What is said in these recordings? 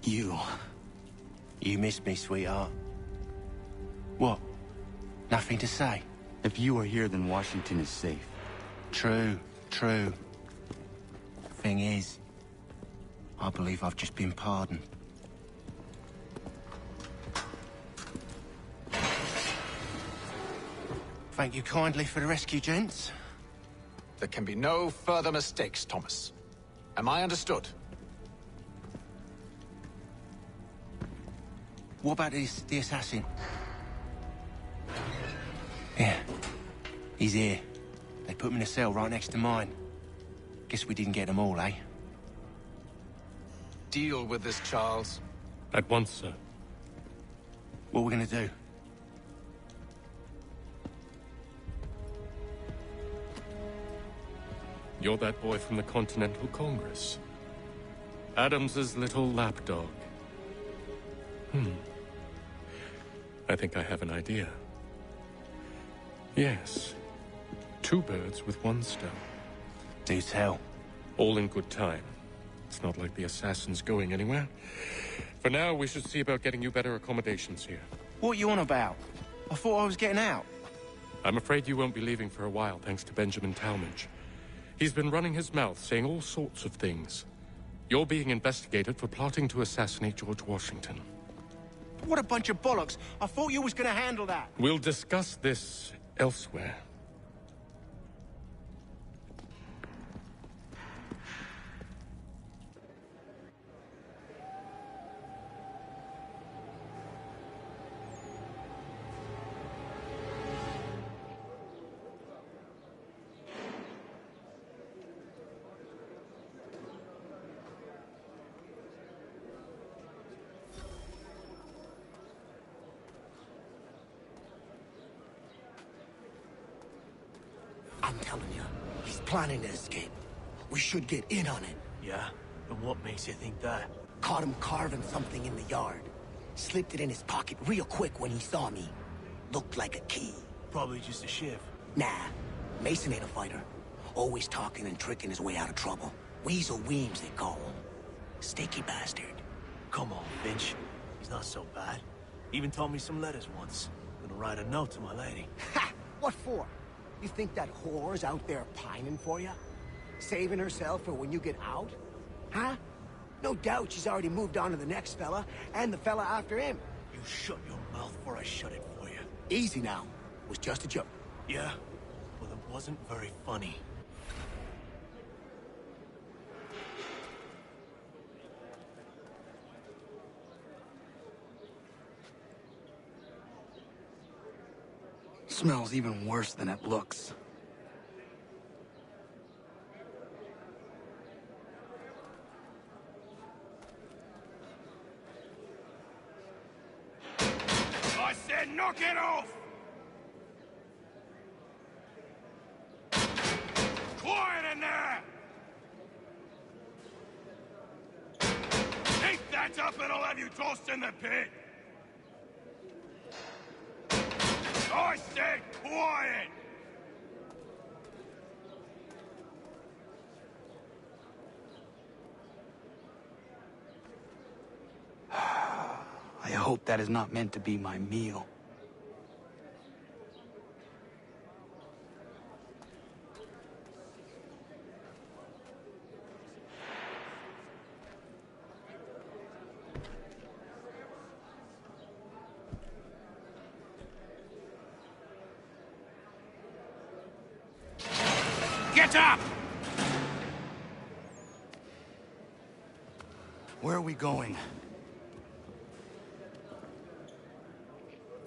You. You missed me, sweetheart. What? Nothing to say? If you are here, then Washington is safe. True, true. Thing is, I believe I've just been pardoned. Thank you kindly for the rescue, gents. There can be no further mistakes, Thomas. Am I understood? What about the assassin? Yeah. He's here. They put him in a cell right next to mine. Guess we didn't get them all, eh? Deal with this, Charles. At once, sir. What are we gonna do? You're that boy from the Continental Congress. Adams's little lapdog. I think I have an idea. Yes. 2 birds with 1 stone. Do tell. All in good time. It's not like the assassin's going anywhere. For now, we should see about getting you better accommodations here. What are you on about? I thought I was getting out. I'm afraid you won't be leaving for a while, thanks to Benjamin Talmadge. He's been running his mouth, saying all sorts of things. You're being investigated for plotting to assassinate George Washington. What a bunch of bollocks. I thought you was gonna handle that. We'll discuss this elsewhere. I'm telling you, he's planning to escape. We should get in on it. Yeah? And what makes you think that? Caught him carving something in the yard. Slipped it in his pocket real quick when he saw me. Looked like a key. Probably just a shiv. Nah, Mason ain't a fighter. Always talking and tricking his way out of trouble. Weasel Weems, they call him. Sticky bastard. Come on, Finch. He's not so bad. Even taught me some letters once. Gonna write a note to my lady. Ha! What for? You think that whore's out there pining for you? Saving herself for when you get out? Huh? No doubt she's already moved on to the next fella, and the fella after him. You shut your mouth before I shut it for you. Easy now. It was just a joke. Yeah? Well, it wasn't very funny. Smells even worse than it looks. I said knock it off! Quiet in there! Keep that up and I'll have you tossed in the pit! I said quiet! I hope that is not meant to be my meal. Get up! Where are we going?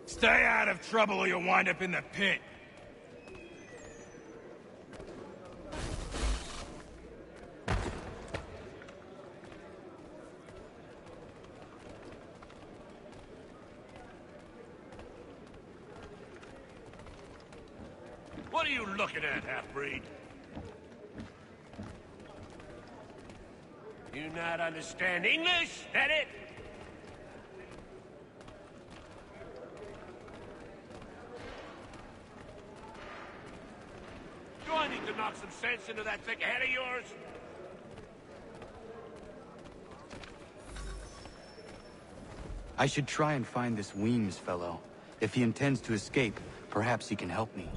Stay out of trouble or you'll wind up in the pit. What are you looking at, half-breed? You not understand English? That it? Do I need to knock some sense into that thick head of yours? I should try and find this Weems fellow. If he intends to escape, perhaps he can help me.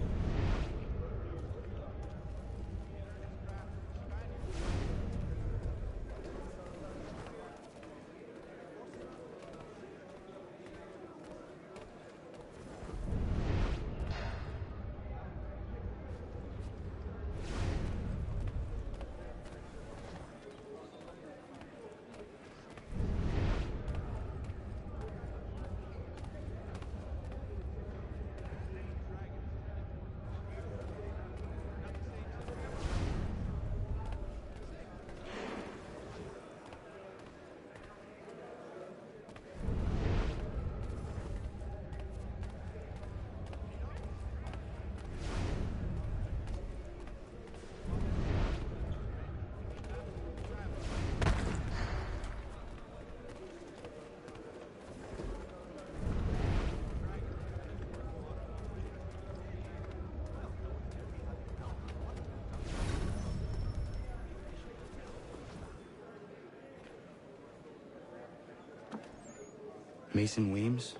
Mason Weems?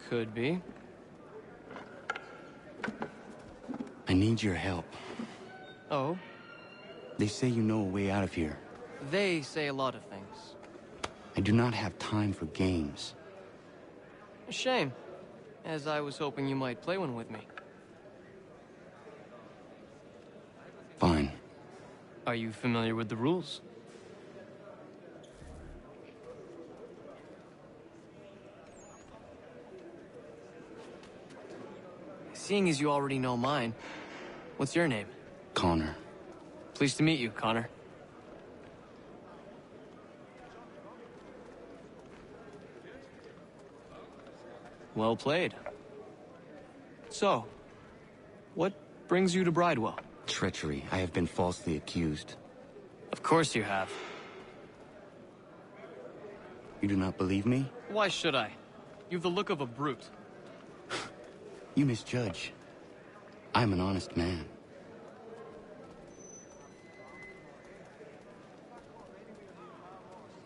Could be. I need your help. Oh? They say you know a way out of here. They say a lot of things. I do not have time for games. A shame, as I was hoping you might play one with me. Fine. Are you familiar with the rules? Seeing as you already know mine, what's your name? Connor. Pleased to meet you, Connor. Well played. So, what brings you to Bridewell? Treachery. I have been falsely accused. Of course you have. You do not believe me? Why should I? You've the look of a brute. You misjudge. I'm an honest man.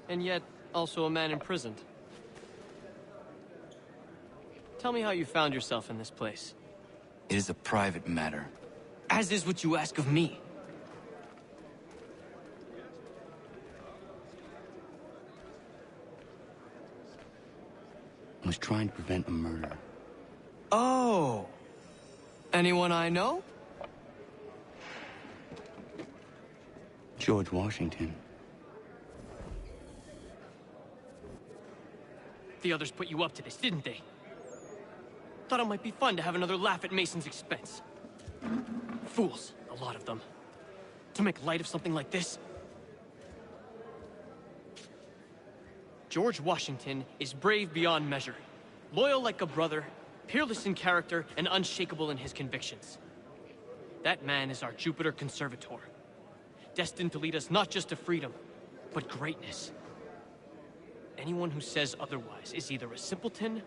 And yet, also a man imprisoned. Tell me how you found yourself in this place. It is a private matter. As is what you ask of me. I was trying to prevent a murder. Oh! Anyone I know? George Washington. The others put you up to this, didn't they? Thought it might be fun to have another laugh at Mason's expense. Fools, a lot of them. To make light of something like this. George Washington is brave beyond measure, loyal like a brother, peerless in character, and unshakable in his convictions. That man is our Jupiter Conservator, destined to lead us not just to freedom, but greatness. Anyone who says otherwise is either a simpleton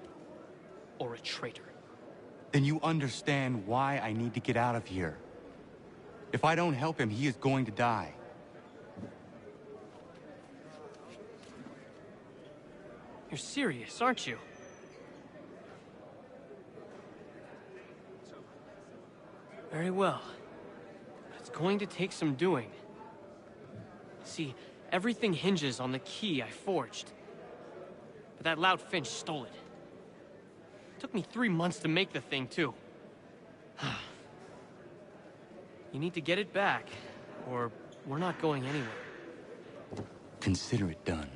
or a traitor. Then you understand why I need to get out of here. If I don't help him, he is going to die. You're serious, aren't you? Very well. But it's going to take some doing. See, everything hinges on the key I forged. But that loud Finch stole it. Took me 3 months to make the thing, too. You need to get it back, or we're not going anywhere. Consider it done.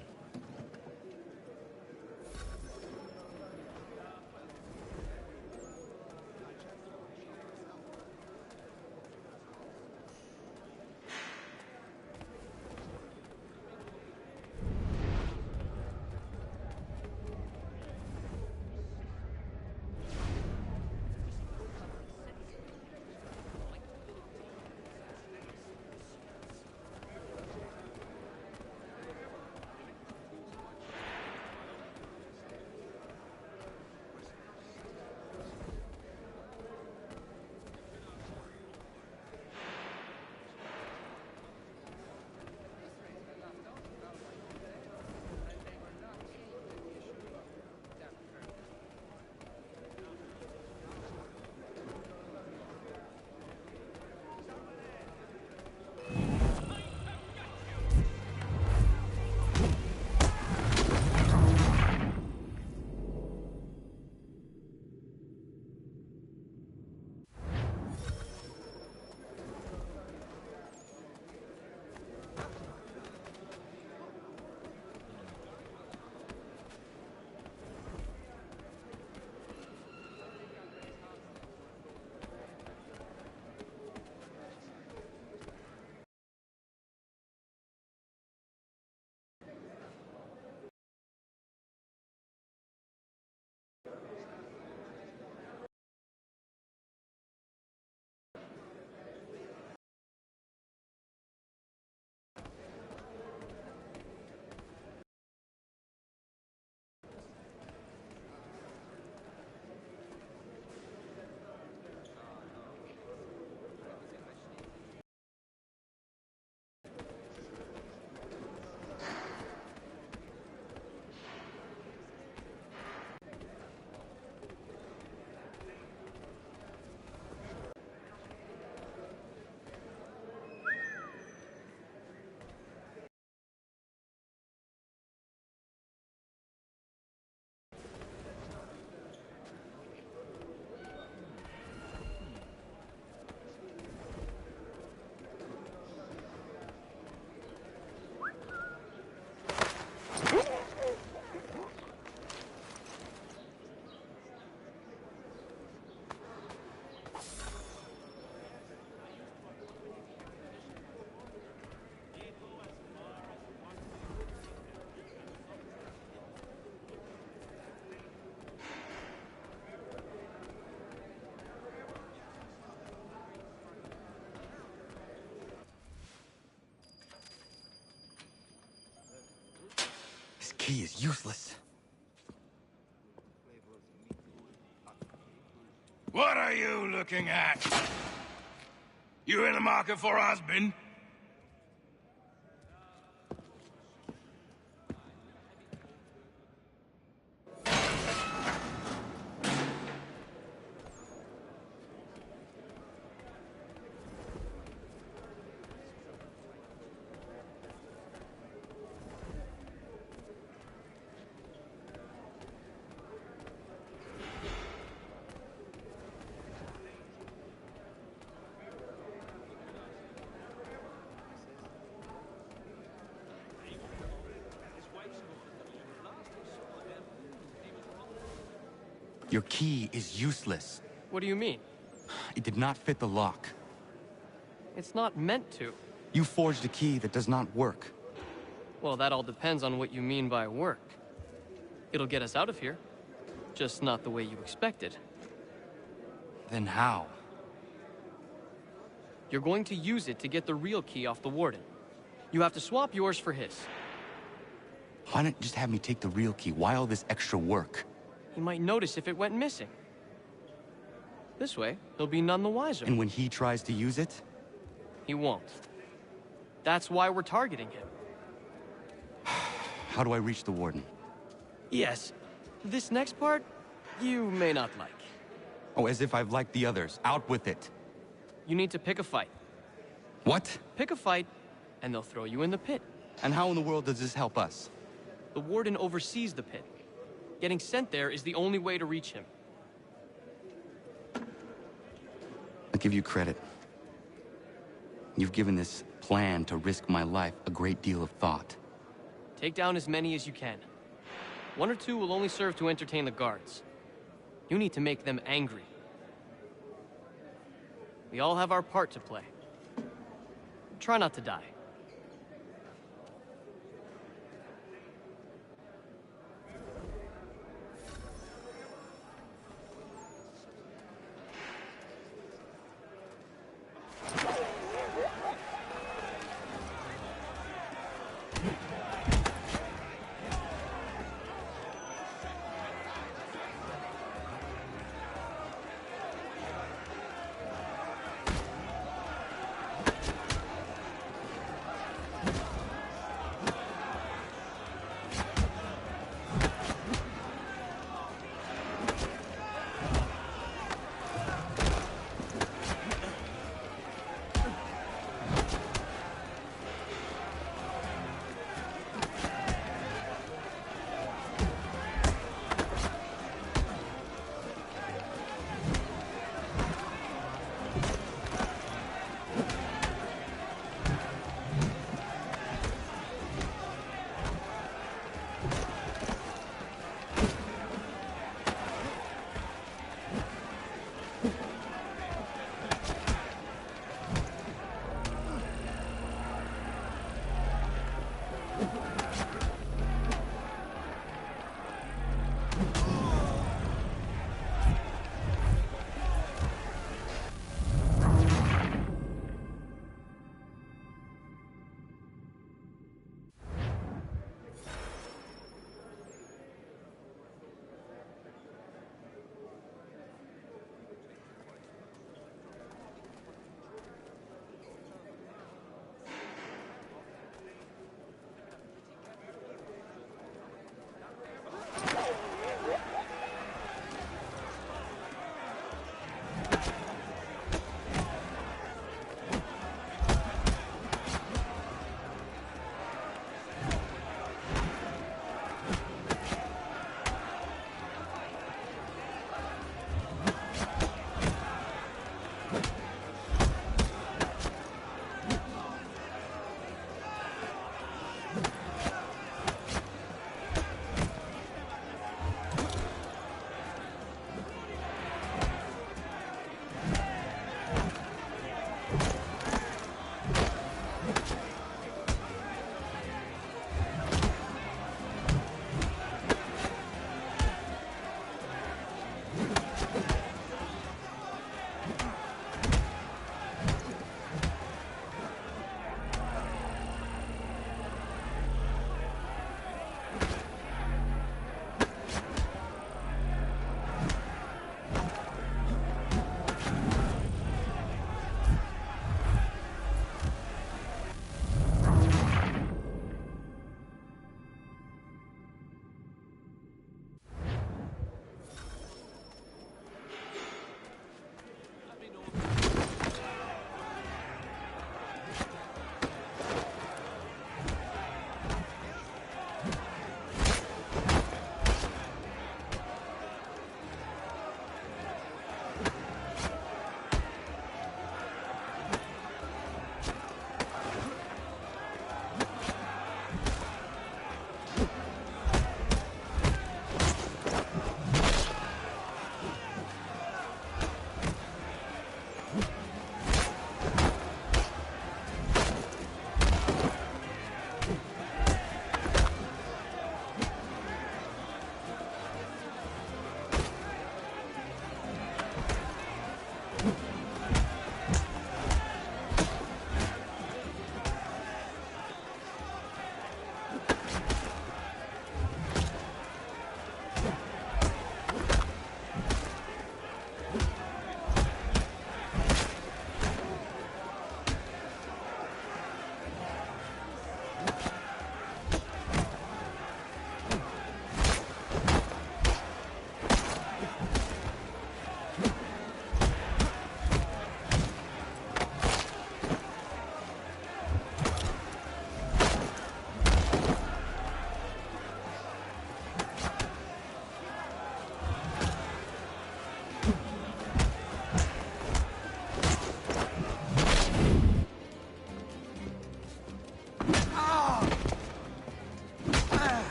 key is useless. What are you looking at? You in the market for a husband? Your key is useless. What do you mean? It did not fit the lock. It's not meant to. You forged a key that does not work. Well, that all depends on what you mean by work. It'll get us out of here. Just not the way you expected. Then how? You're going to use it to get the real key off the Warden. You have to swap yours for his. Why not just have me take the real key? Why all this extra work? He might notice if it went missing. This way, he'll be none the wiser. And when he tries to use it? He won't. That's why we're targeting him. How do I reach the Warden? Yes, this next part, you may not like. Oh, as if I've liked the others. Out with it. You need to pick a fight. What? Pick a fight, and they'll throw you in the pit. And how in the world does this help us? The Warden oversees the pit. Getting sent there is the only way to reach him. I'll give you credit. You've given this plan to risk my life a great deal of thought. Take down as many as you can. One or two will only serve to entertain the guards. You need to make them angry. We all have our part to play. Try not to die.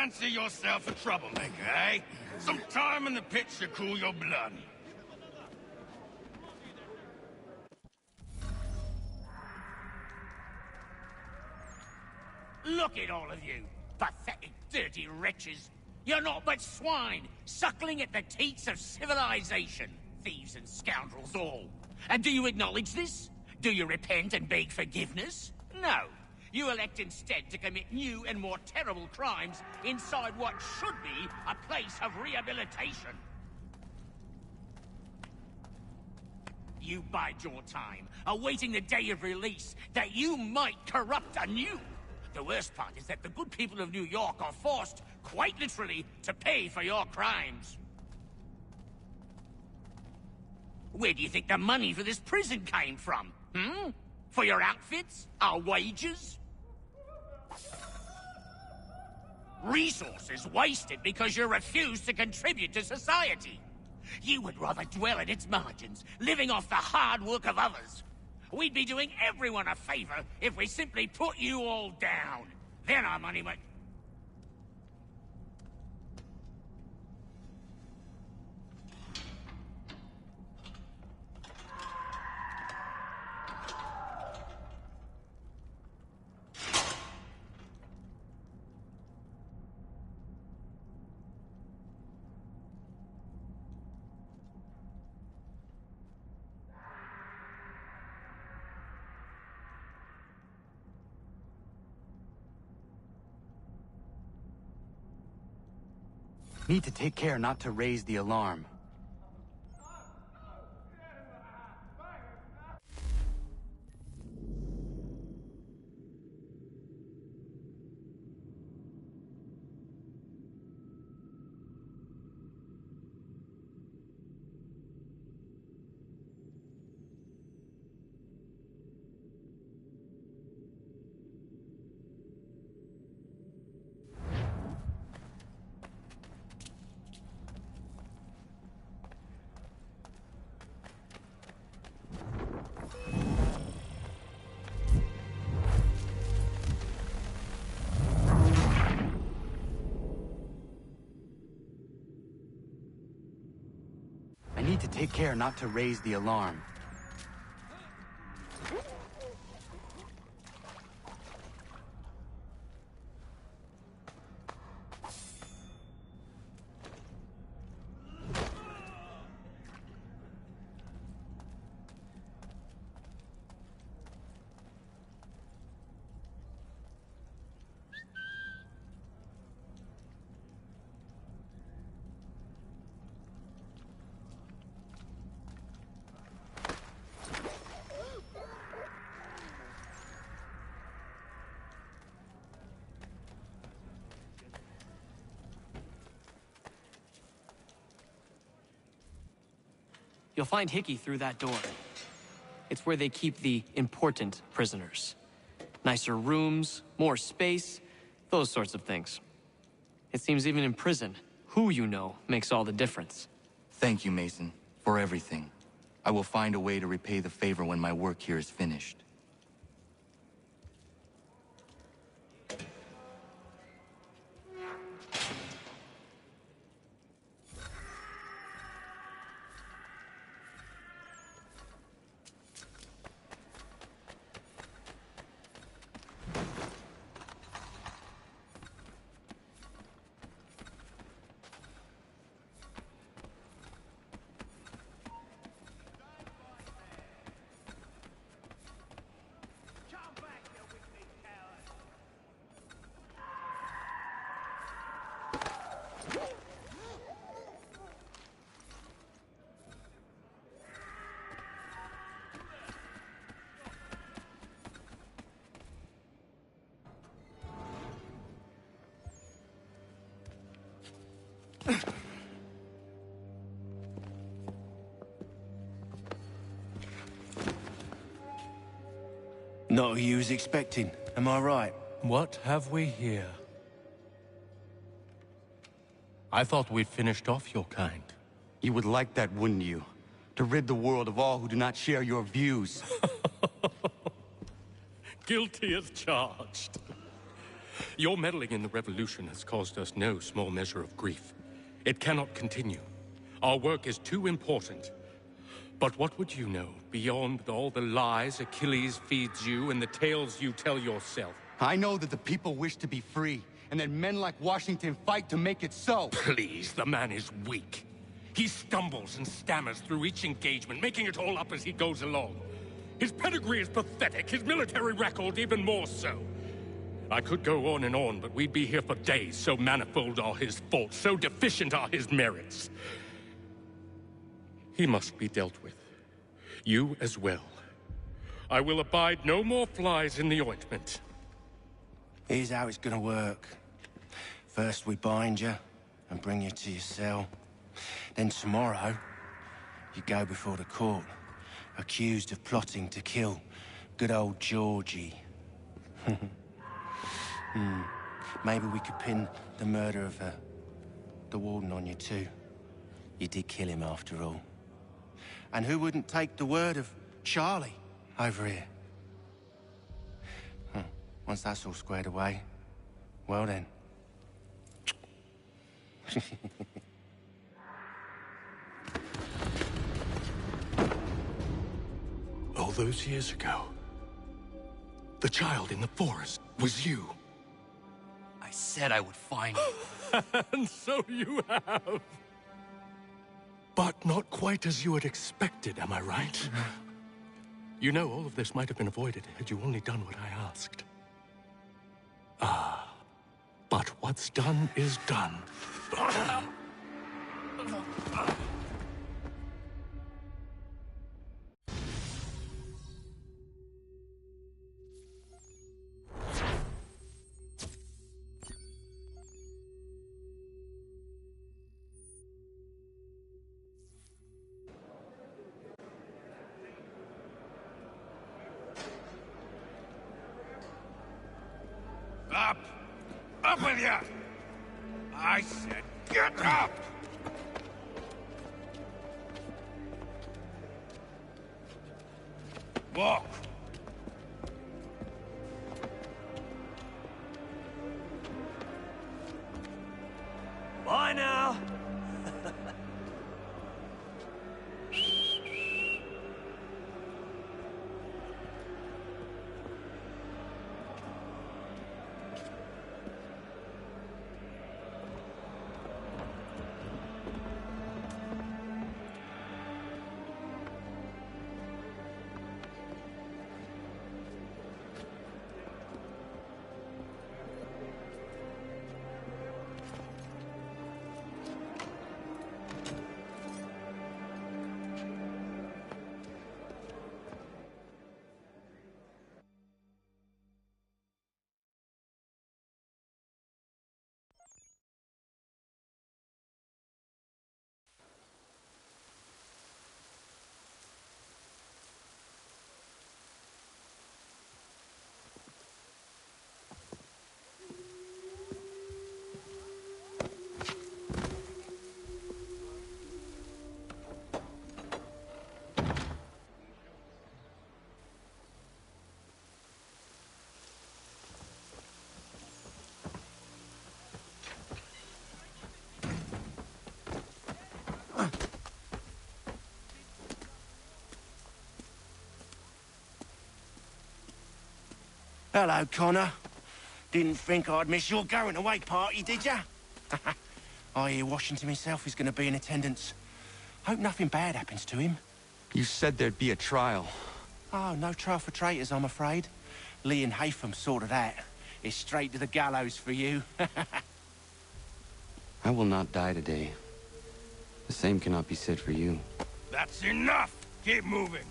Fancy yourself a troublemaker, eh? Some time in the pit should cool your blood. Look at all of you, pathetic, dirty wretches. You're not but swine, suckling at the teats of civilization. Thieves and scoundrels all. And do you acknowledge this? Do you repent and beg forgiveness? No. You elect instead to commit new and more terrible crimes inside what should be a place of rehabilitation. You bide your time, awaiting the day of release, that you might corrupt anew. The worst part is that the good people of New York are forced, quite literally, to pay for your crimes. Where do you think the money for this prison came from? For your outfits? Our wages? Resources wasted because you refuse to contribute to society. You would rather dwell at its margins, living off the hard work of others. We'd be doing everyone a favor if we simply put you all down. Then our money might... Need to take care not to raise the alarm. I need to take care not to raise the alarm. You'll find Hickey through that door. It's where they keep the important prisoners. Nicer rooms, more space, those sorts of things. It seems even in prison, who you know makes all the difference. Thank you, Mason, for everything. I will find a way to repay the favor when my work here is finished. Not who you was expecting, am I right? What have we here? I thought we'd finished off your kind. You would like that, wouldn't you? To rid the world of all who do not share your views. Guilty as charged. Your meddling in the revolution has caused us no small measure of grief. It cannot continue. Our work is too important. But what would you know beyond all the lies Achilles feeds you and the tales you tell yourself? I know that the people wish to be free, and that men like Washington fight to make it so. Please, the man is weak. He stumbles and stammers through each engagement, making it all up as he goes along. His pedigree is pathetic, his military record even more so. I could go on and on, but we'd be here for days, so manifold are his faults, so deficient are his merits. He must be dealt with. You as well. I will abide no more flies in the ointment. Here's how it's gonna work. First we bind you and bring you to your cell. Then tomorrow, you go before the court, accused of plotting to kill good old Georgie. Maybe we could pin the murder of the warden on you too. You did kill him after all. And who wouldn't take the word of Charlie over here? Once that's all squared away, well then. All those years ago, the child in the forest was you. I said I would find you. And so you have. But not quite as you had expected, am I right? You know, all of this might have been avoided had you only done what I asked. But what's done is done. Up! Up with you! I said get up! Walk! Bye now. Hello, Connor. Didn't think I'd miss your going-away party, did ya? I hear Washington himself is going to be in attendance. Hope nothing bad happens to him. You said there'd be a trial. Oh, no trial for traitors, I'm afraid. Lee and Haytham sorted that. It's straight to the gallows for you. I will not die today. The same cannot be said for you. That's enough! Keep moving!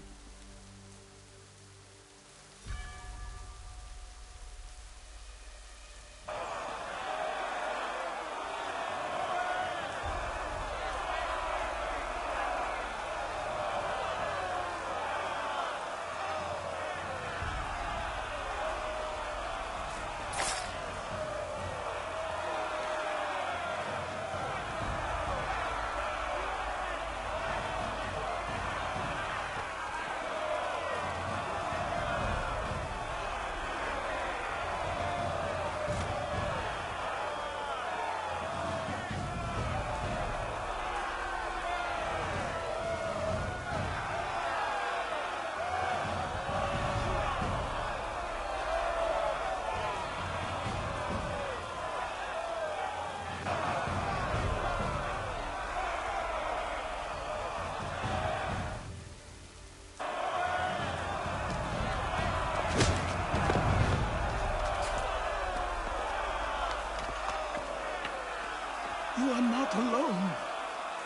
You are not alone.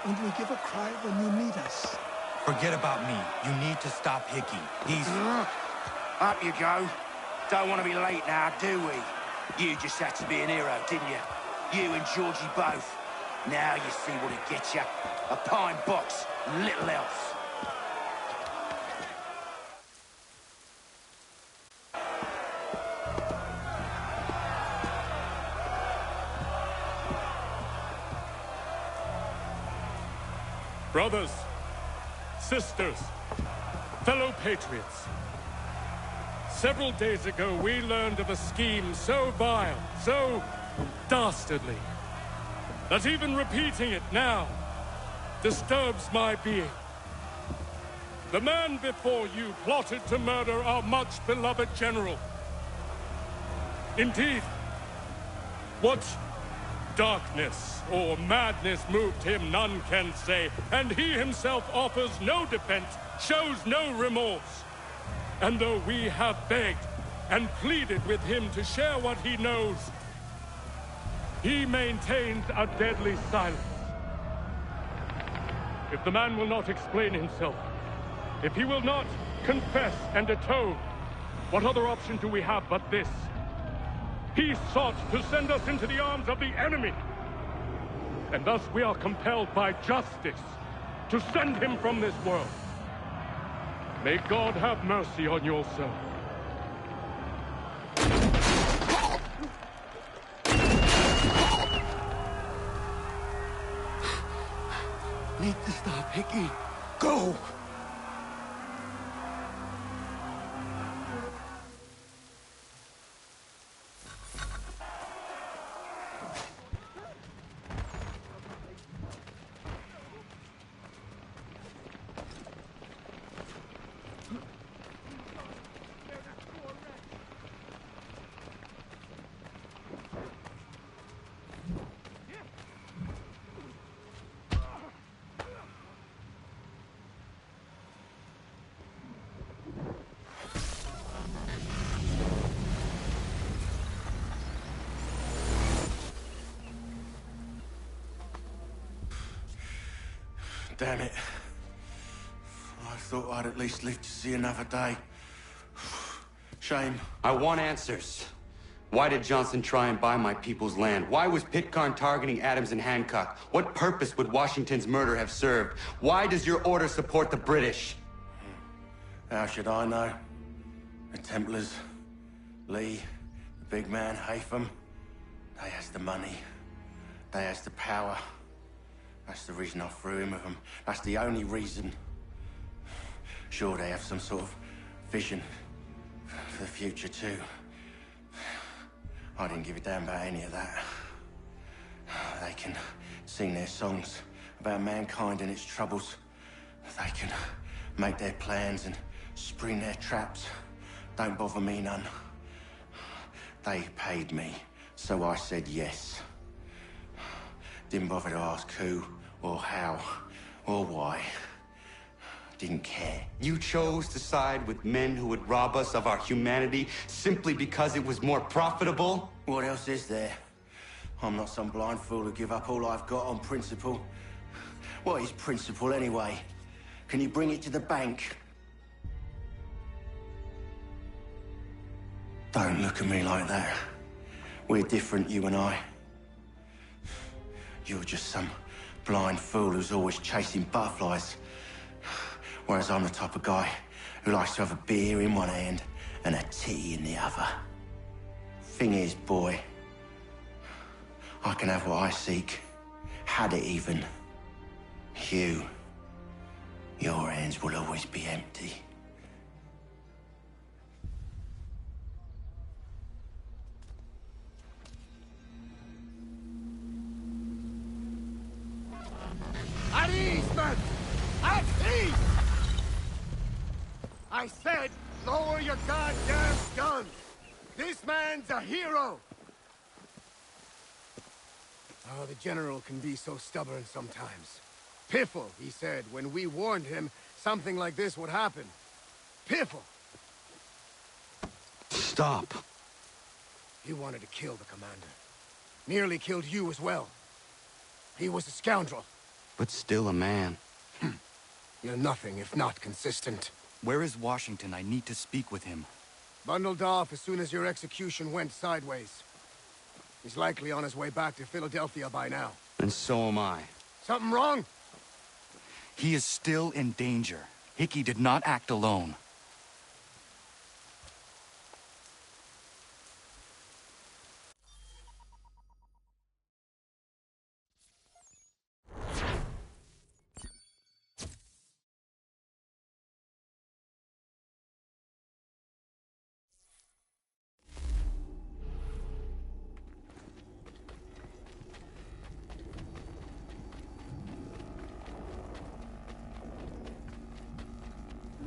Only give a cry when you need us. Forget about me. You need to stop Hickey. He's... Up you go. Don't want to be late now, do we? You just had to be an hero, didn't you? You and Georgie both. Now you see what it gets you. A pine box, little else. Brothers, sisters, fellow patriots. Several days ago, we learned of a scheme so vile, so dastardly, that even repeating it now disturbs my being. The man before you plotted to murder our much-beloved general. Indeed, what darkness or madness moved him, none can say, and he himself offers no defense, shows no remorse. And though we have begged and pleaded with him to share what he knows, he maintains a deadly silence. If the man will not explain himself, if he will not confess and atone, what other option do we have but this? He sought to send us into the arms of the enemy. And thus we are compelled by justice to send him from this world. May God have mercy on your soul. Need to stop Hickey. Go! Damn it. I thought I'd at least live to see another day. Shame. I want answers. Why did Johnson try and buy my people's land? Why was Pitcairn targeting Adams and Hancock? What purpose would Washington's murder have served? Why does your order support the British? How should I know? The Templars, Lee, the big man, Haytham, they has the money. They has the power. That's the reason I threw in with them. That's the only reason. Sure, they have some sort of vision for the future, too. I didn't give a damn about any of that. They can sing their songs about mankind and its troubles. They can make their plans and spring their traps. Don't bother me none. They paid me, so I said yes. Didn't bother to ask who, or how, or why. Didn't care. You chose to side with men who would rob us of our humanity simply because it was more profitable? What else is there? I'm not some blind fool who give up all I've got on principle. What is principle, anyway? Can you bring it to the bank? Don't look at me like that. We're different, you and I. You're just some blind fool who's always chasing butterflies. Whereas I'm the type of guy who likes to have a beer in one hand and a titty in the other. Thing is, boy, I can have what I seek. Had it even. Your hands will always be empty. At ease, men! At ease! I said, lower your goddamn guns! This man's a hero! Oh, the General can be so stubborn sometimes. Piffle, he said, when we warned him something like this would happen. Piffle! Stop. He wanted to kill the commander. Nearly killed you as well. He was a scoundrel. But still a man. You're nothing if not consistent. Where is Washington? I need to speak with him. Bundled off as soon as your execution went sideways. He's likely on his way back to Philadelphia by now. And so am I. Something wrong? He is still in danger. Hickey did not act alone.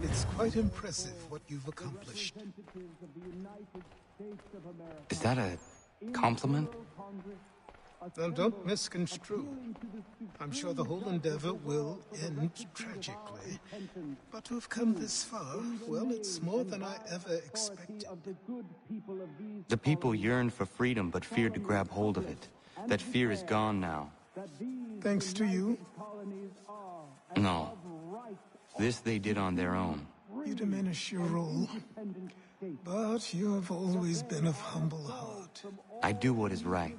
It's quite impressive what you've accomplished. Is that a compliment? Now, don't misconstrue. I'm sure the whole endeavor will end tragically. But to have come this far, well, it's more than I ever expected. The people yearned for freedom but feared to grab hold of it. That fear is gone now. Thanks to you? No. This they did on their own. You diminish your role. But you have always been of humble heart. I do what is right.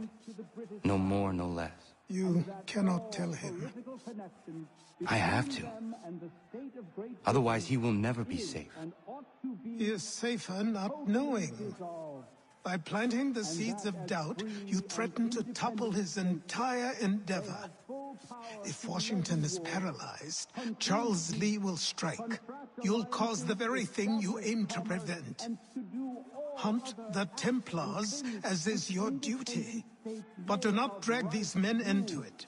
No more, no less. You cannot tell him. I have to. Otherwise, he will never be safe. He is safer not knowing. By planting the seeds of doubt, you threaten to topple his entire endeavor. If Washington is paralyzed, Charles Lee will strike. You'll cause the very thing you aim to prevent. Hunt the Templars, as is your duty. But do not drag these men into it.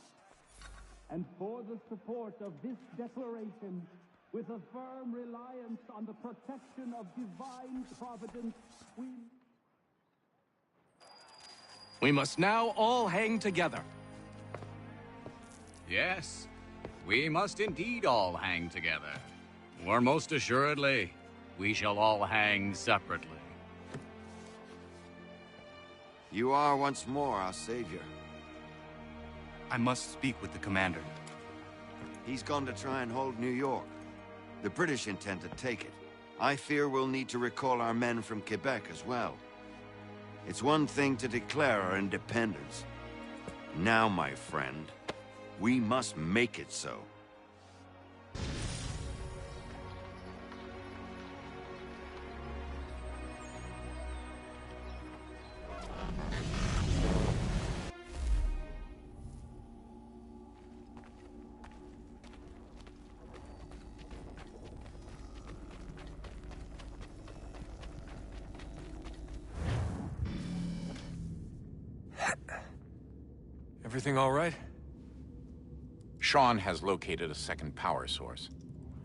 And for the support of this declaration, with a firm reliance on the protection of divine providence, We must now all hang together. Yes, we must indeed all hang together. Or most assuredly, we shall all hang separately. You are once more our savior. I must speak with the commander. He's gone to try and hold New York. The British intend to take it. I fear we'll need to recall our men from Quebec as well. It's one thing to declare our independence. Now, my friend, we must make it so. Everything all right? Sean has located a second power source.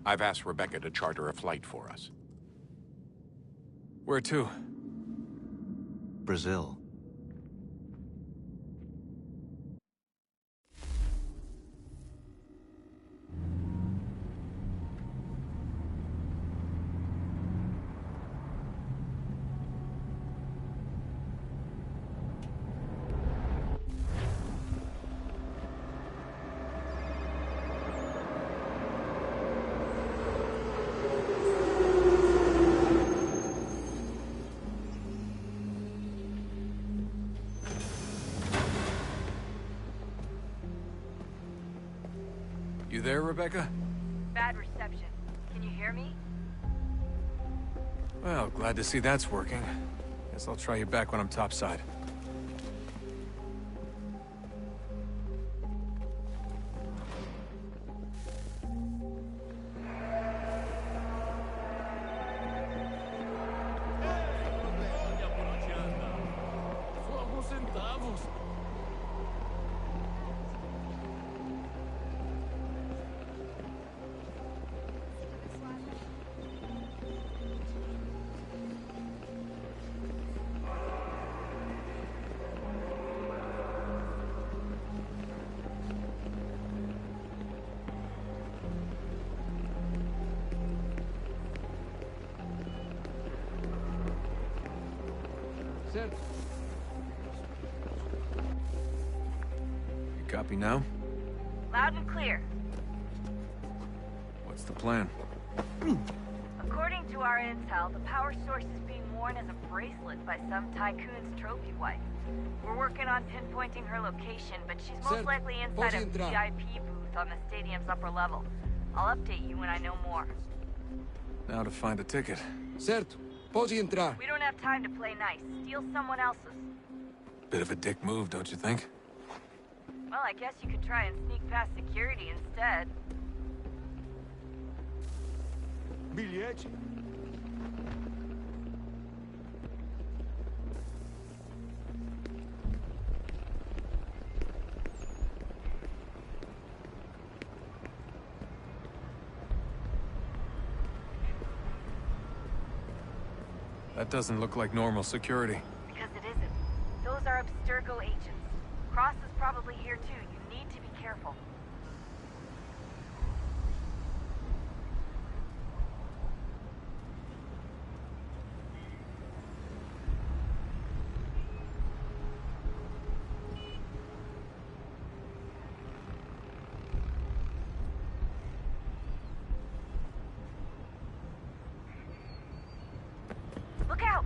I've asked Rebecca to charter a flight for us. Where to? Brazil. You there, Rebecca? Bad reception. Can you hear me? Well, glad to see that's working. Guess I'll try you back when I'm topside. You copy now? Loud and clear. What's the plan? According to our intel, the power source is being worn as a bracelet by some tycoon's trophy wife. We're working on pinpointing her location, but she's most likely inside a VIP booth on the stadium's upper level. I'll update you when I know more. Now to find a ticket. Certo. Pode entrar. We don't have time to play nice. Steal someone else's. Bit of a dick move, don't you think? Well, I guess you could try and sneak past security instead. Bilhete? That doesn't look like normal security. Because it isn't. Those are Abstergo agents. Cross is probably here too. You need to be careful. Look out!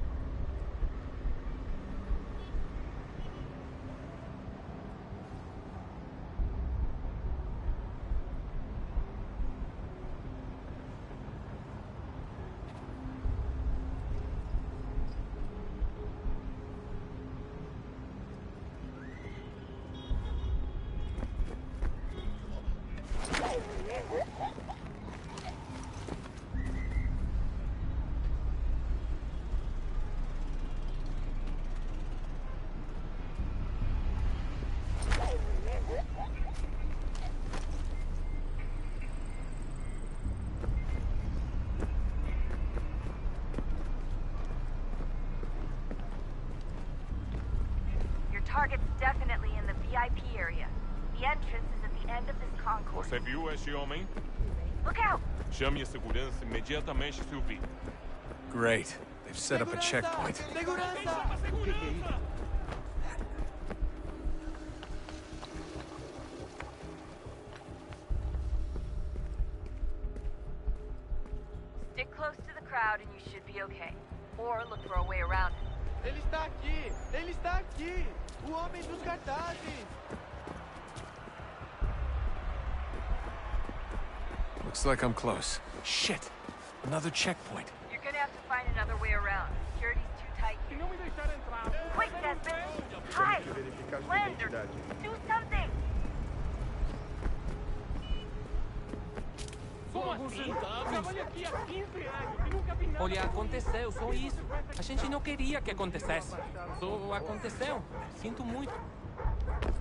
Target's definitely in the VIP area. The entrance is at the end of this concourse. Você viu este homem? Look out! Chame a segurança imediatamente, se o vir. Great. They've set up a checkpoint. Stick close to the crowd and you should be okay. Or look for a way around it. Ele está aqui! Ele está aqui! O homem dos cartazes! Looks like I'm close. Shit! Another checkpoint. You're gonna have to find another way around. Security's too tight here. Quick, Desmond! Hide! Blend or do something! Olha, aconteceu, só isso. A gente não queria que acontecesse. Só aconteceu. Sinto muito.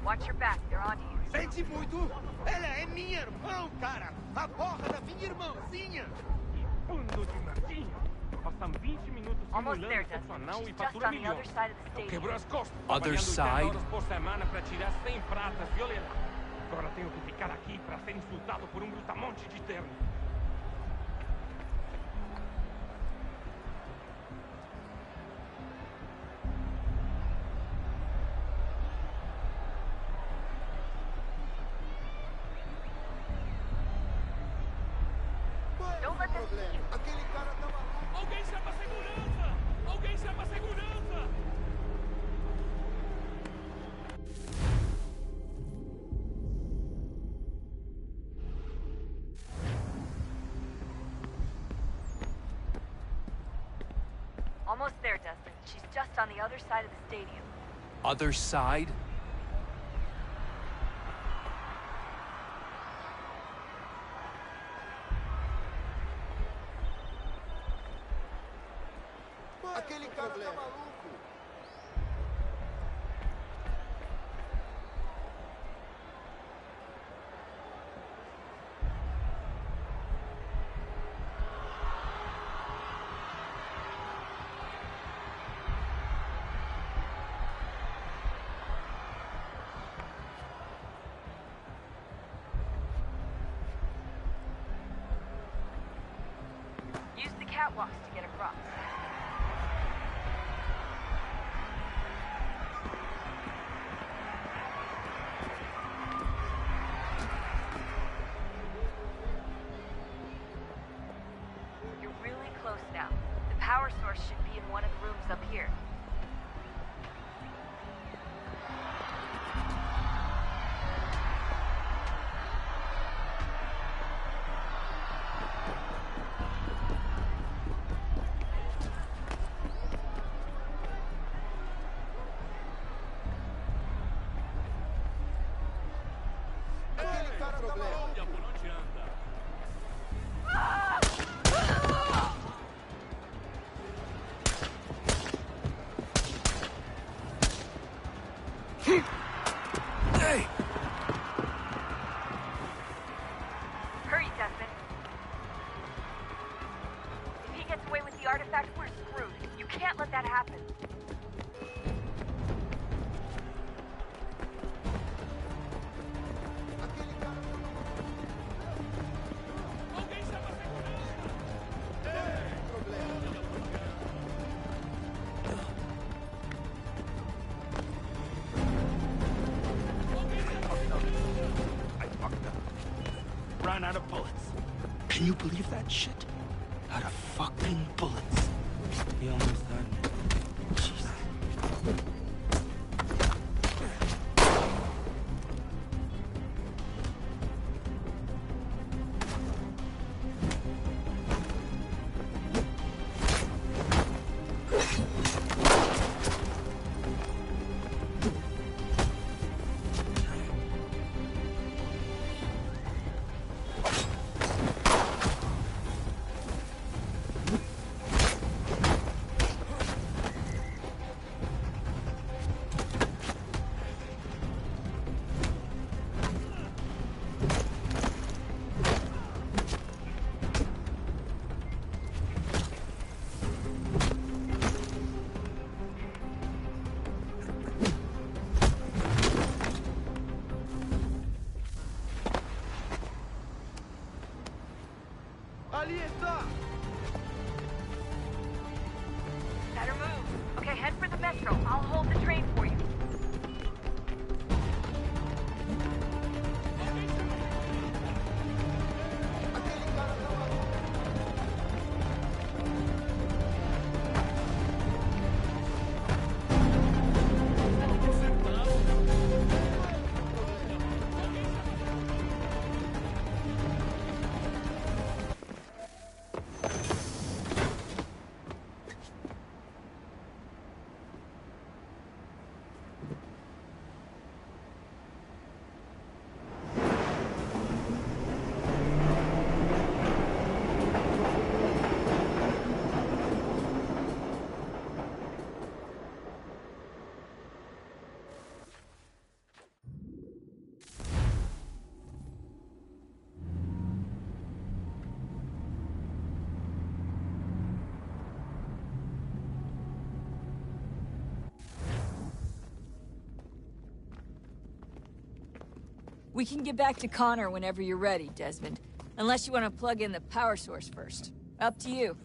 Watch your back, they're on you. Sente muito! Ela é minha irmã, cara! A porra da minha irmãzinha! Bando de martinho! Passam 20 minutos Almost simulando there, sexo Dustin. anal e She's just fatura on the other milhões. side of the stadium. Quebrou as costas. Other trabalhando 10 side? horas por semana para tirar 100 pratas e olha lá. Agora tenho que ficar aqui para ser insultado por brutamonte de terno. Don't let them see you. Aquele cara tá maluco! Alguém chama a segurança! Alguém chama a segurança! Almost there, Dustin. She's just on the other side of the stadium. Other side? Aquele cara tá maluco! Use the catwalks to get across. Hey! Hurry, Desmond. If he gets away with the artifact, we're screwed. You can't let that happen. Ran out of bullets. Can you believe that shit? Out of fucking bullets. He almost had me. Jesus. Ali está! Better move. Okay, head for the metro. I'll hold the train for you. We can get back to Connor whenever you're ready, Desmond. Unless you want to plug in the power source first. Up to you.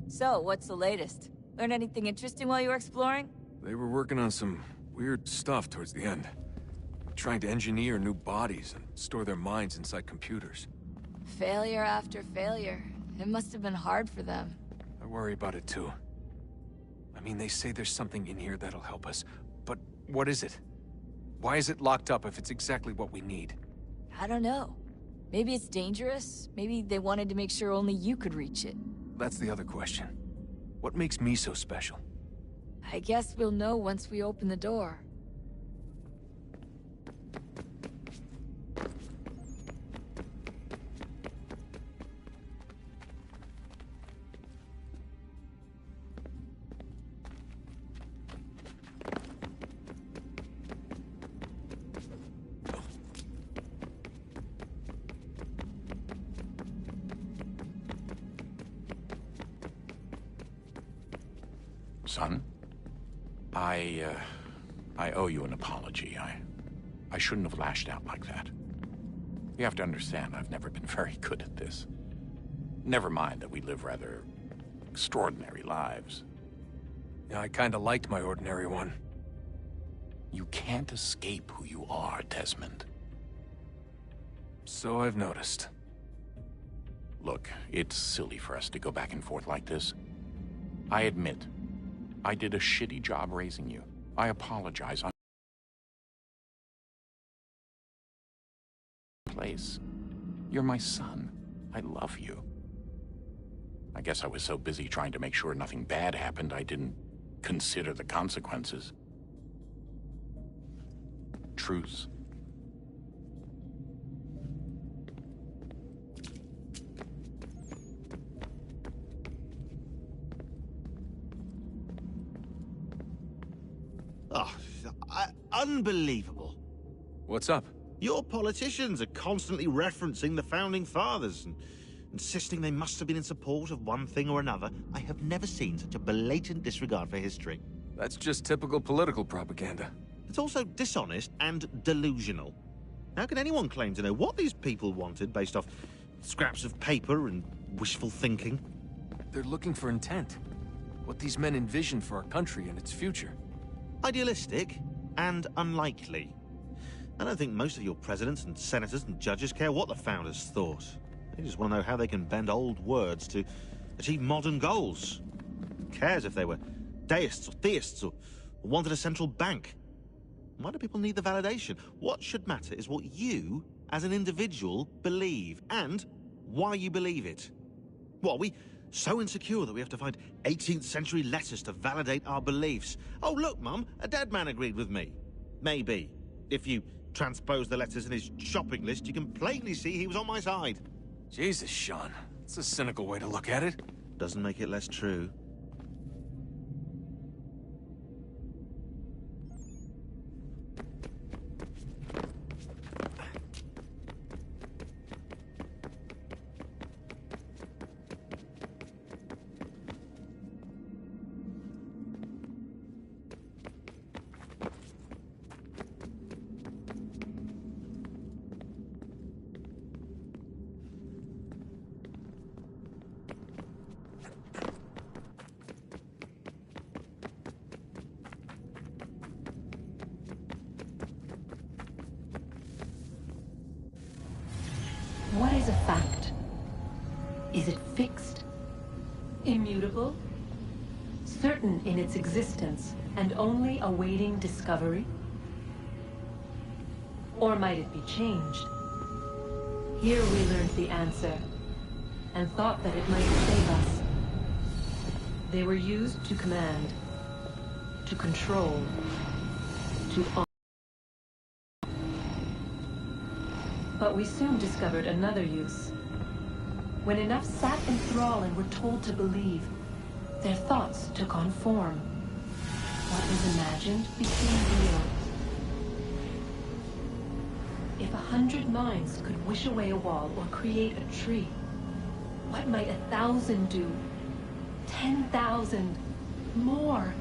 So, what's the latest? Learn anything interesting while you were exploring? They were working on some weird stuff towards the end. Trying to engineer new bodies and store their minds inside computers. Failure after failure. It must have been hard for them. I worry about it too. I mean, they say there's something in here that'll help us, but what is it? Why is it locked up if it's exactly what we need? I don't know. Maybe it's dangerous. Maybe they wanted to make sure only you could reach it. That's the other question. What makes me so special? I guess we'll know once we open the door. Son, I owe you an apology. I shouldn't have lashed out like that. You have to understand, I've never been very good at this. Never mind that we live rather extraordinary lives. Yeah, I kinda liked my ordinary one. You can't escape who you are, Desmond. So I've noticed. Look, it's silly for us to go back and forth like this. I admit, I did a shitty job raising you. I apologize on place. You're my son. I love you. I guess I was so busy trying to make sure nothing bad happened, I didn't consider the consequences. truths. Oh, unbelievable. What's up? Your politicians are constantly referencing the Founding Fathers and insisting they must have been in support of one thing or another. I have never seen such a blatant disregard for history. That's just typical political propaganda. It's also dishonest and delusional. How can anyone claim to know what these people wanted based off scraps of paper and wishful thinking? They're looking for intent. What these men envision for our country and its future. Idealistic and unlikely. I don't think most of your presidents and senators and judges care what the founders thought. They just want to know how they can bend old words to achieve modern goals. Who cares if they were deists or theists or wanted a central bank? Why do people need the validation? What should matter is what you, as an individual, believe, and why you believe it. What, are we so insecure that we have to find 18th century letters to validate our beliefs? Oh, look, Mum, a dead man agreed with me. Maybe. If you transpose the letters in his shopping list, you can plainly see he was on my side. Jesus, Sean. It's a cynical way to look at it. Doesn't make it less true. What is a fact? Is it fixed? Immutable? Certain in its existence and only awaiting discovery? Or might it be changed? Here we learned the answer and thought that it might save us. They were used to command, to control, to honor. But we soon discovered another use. When enough sat in thrall and were told to believe, their thoughts took on form. What was imagined became real. If 100 minds could wish away a wall or create a tree, what might 1,000 do? 10,000? More?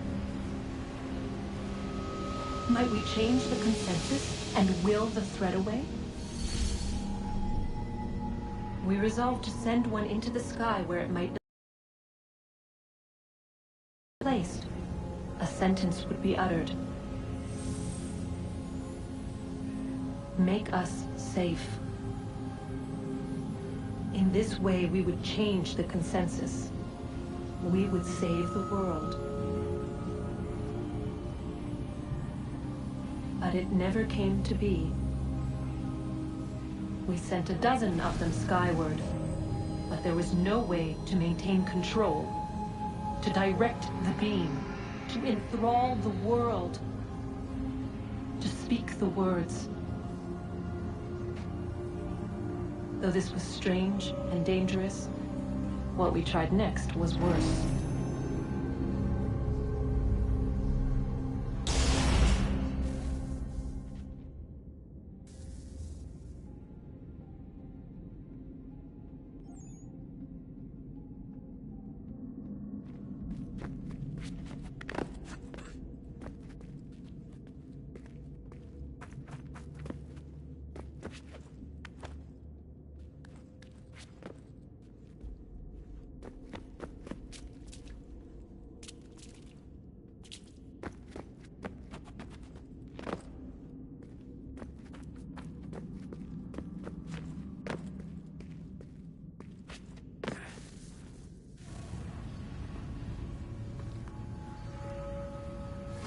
Might we change the consensus and will the threat away? We resolved to send one into the sky where it might be placed. A sentence would be uttered. Make us safe. In this way, we would change the consensus. We would save the world. But it never came to be. We sent a dozen of them skyward, but there was no way to maintain control, to direct the beam, to enthrall the world, to speak the words. Though this was strange and dangerous, what we tried next was worse.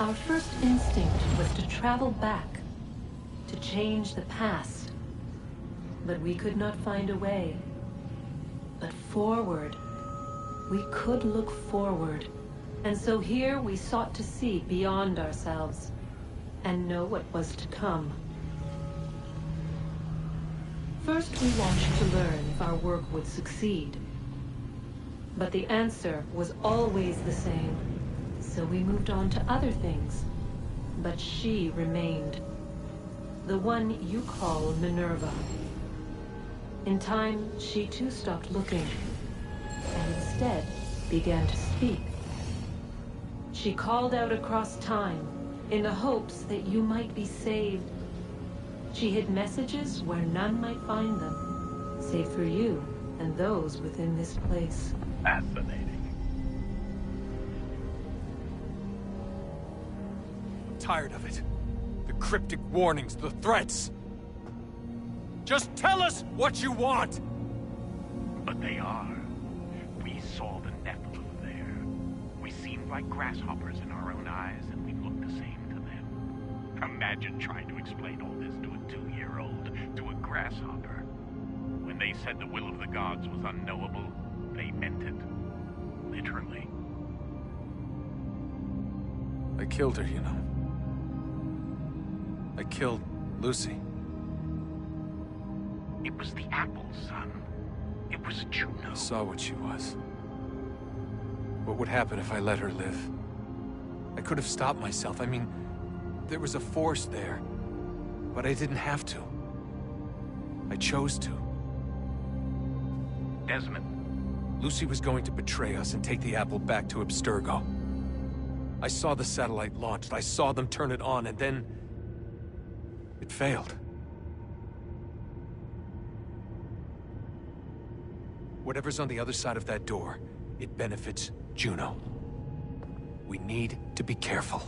Our first instinct was to travel back, to change the past. But we could not find a way. But forward. We could look forward. And so here we sought to see beyond ourselves. and know what was to come. First, we watched to learn if our work would succeed. But the answer was always the same, so we moved on to other things. But she remained. The one you call Minerva. In time, she too stopped looking, and instead began to speak. She called out across time, in the hopes that you might be saved. She hid messages where none might find them, save for you and those within this place. Fascinating. I'm tired of it. The cryptic warnings, the threats. Just tell us what you want! But they are. We saw the Nephilim there. We seemed like grasshoppers in our own eyes, and we looked the same to them. Imagine trying to explain all this to a 2-year-old, to a grasshopper. When they said the will of the gods was unknowable, they meant it. Literally. I killed her, you know. I killed Lucy. It was the apple, son. It was Juno. I saw what she was. What would happen if I let her live? I could have stopped myself. I mean, there was a force there. But I didn't have to. I chose to. Desmond. Lucy was going to betray us and take the apple back to Abstergo. I saw the satellite launched. I saw them turn it on, and then... it failed. Whatever's on the other side of that door, it benefits Juno. We need to be careful.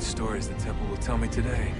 Stories the temple will tell me today.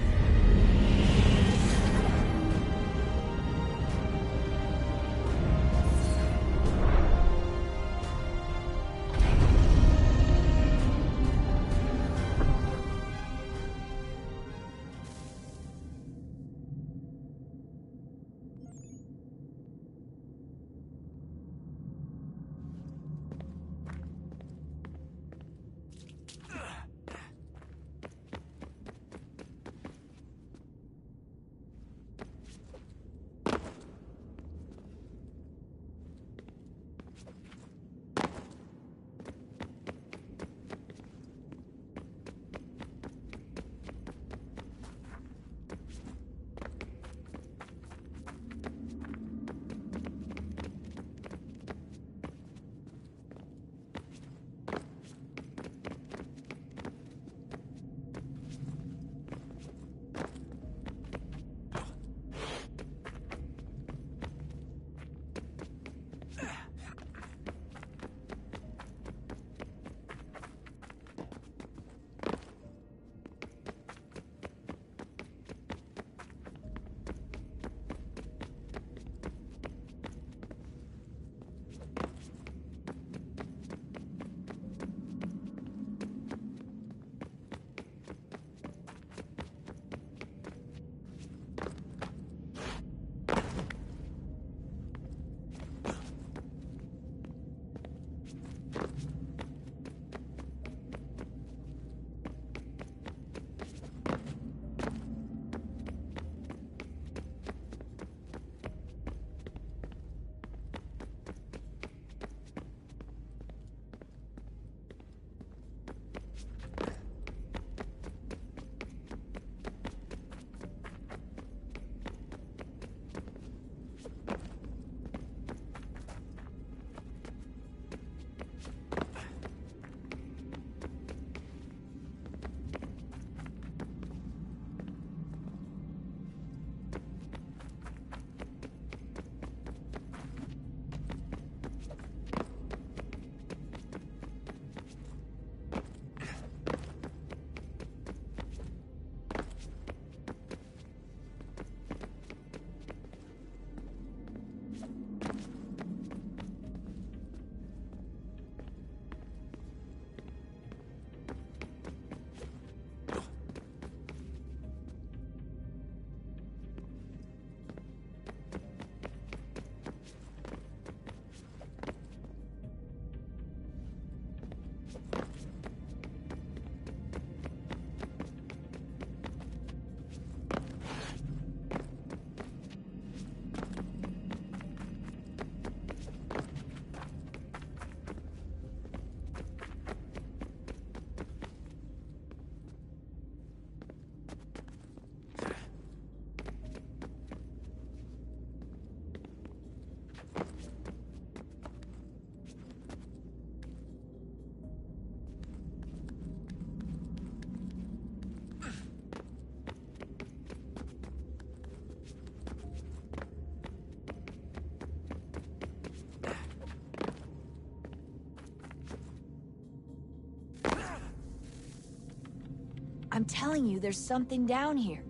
I'm telling you, there's something down here.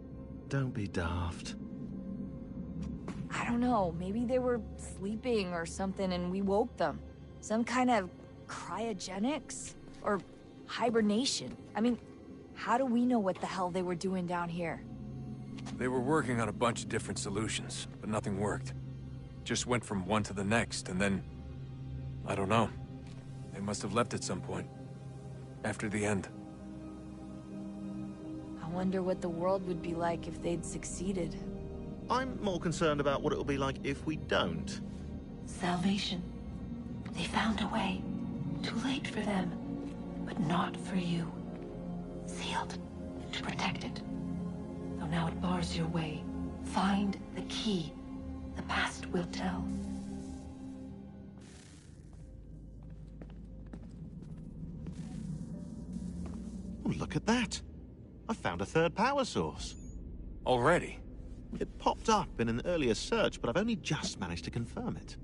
Don't be daft. I don't know, maybe they were sleeping or something and we woke them. Some kind of cryogenics? Or hibernation? I mean, how do we know what the hell they were doing down here? They were working on a bunch of different solutions, but nothing worked. Just went from one to the next, and then... I don't know. They must have left at some point. After the end. I wonder what the world would be like if they'd succeeded. I'm more concerned about what it'll be like if we don't. Salvation. They found a way. Too late for them, but not for you. Sealed to protect it. Though now it bars your way. Find the key. The past will tell. Oh, look at that. I found a third power source. Already? It popped up in an earlier search, but I've only just managed to confirm it.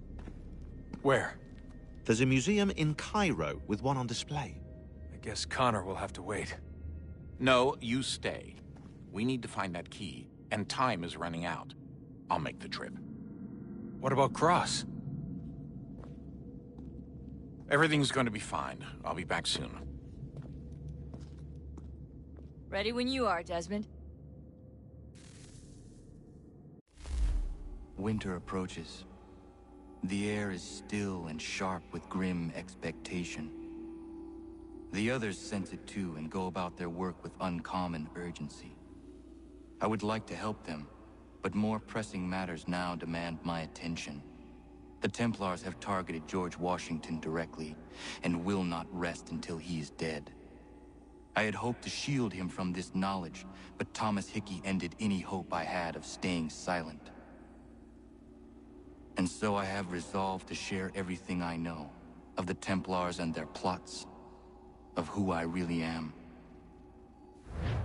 Where? There's a museum in Cairo with one on display. I guess Connor will have to wait. No, you stay. We need to find that key, and time is running out. I'll make the trip. What about Cross? Everything's going to be fine. I'll be back soon. Ready when you are, Desmond. Winter approaches. The air is still and sharp with grim expectation. The others sense it too and go about their work with uncommon urgency. I would like to help them, but more pressing matters now demand my attention. The Templars have targeted George Washington directly, and will not rest until he is dead. I had hoped to shield him from this knowledge, but Thomas Hickey ended any hope I had of staying silent. And so I have resolved to share everything I know, of the Templars and their plots, of who I really am.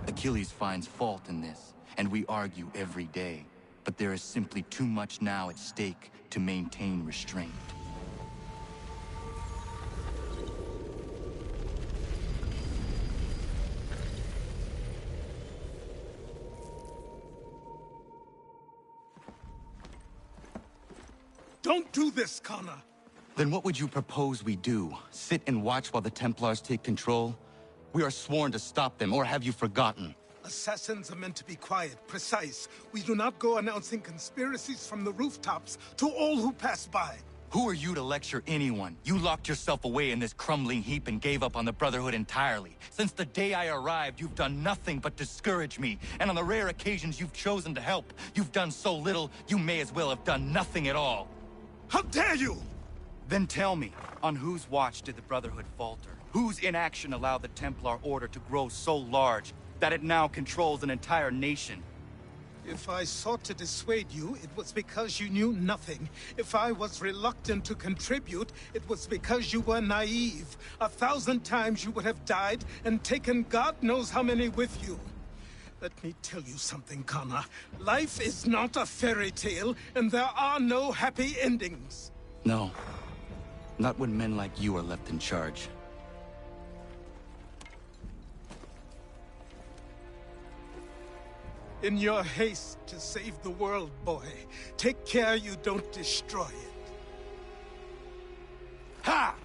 Achilles finds fault in this, and we argue every day, but there is simply too much now at stake to maintain restraint. Don't do this, Connor! Then what would you propose we do? Sit and watch while the Templars take control? We are sworn to stop them, or have you forgotten? Assassins are meant to be quiet, precise. We do not go announcing conspiracies from the rooftops to all who pass by. Who are you to lecture anyone? You locked yourself away in this crumbling heap and gave up on the Brotherhood entirely. Since the day I arrived, you've done nothing but discourage me. And on the rare occasions you've chosen to help, you've done so little, you may as well have done nothing at all. How dare you! Then tell me, on whose watch did the Brotherhood falter? Whose inaction allowed the Templar Order to grow so large that it now controls an entire nation? If I sought to dissuade you, it was because you knew nothing. If I was reluctant to contribute, it was because you were naive. 1,000 times you would have died and taken God knows how many with you. Let me tell you something, Connor. Life is not a fairy tale, and there are no happy endings. No. Not when men like you are left in charge. In your haste to save the world, boy, take care you don't destroy it. Ha!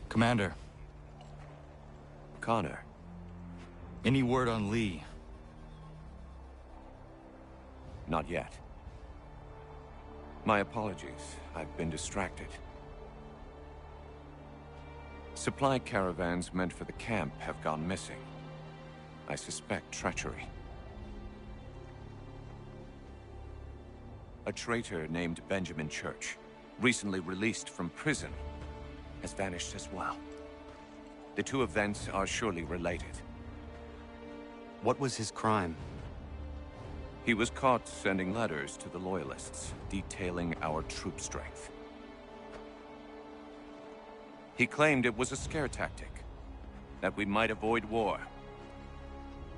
Commander. Connor. Any word on Lee? Not yet. My apologies. I've been distracted. Supply caravans meant for the camp have gone missing. I suspect treachery. A traitor named Benjamin Church, recently released from prison, has vanished as well. The two events are surely related. What was his crime? He was caught sending letters to the Loyalists, detailing our troop strength. He claimed it was a scare tactic, that we might avoid war.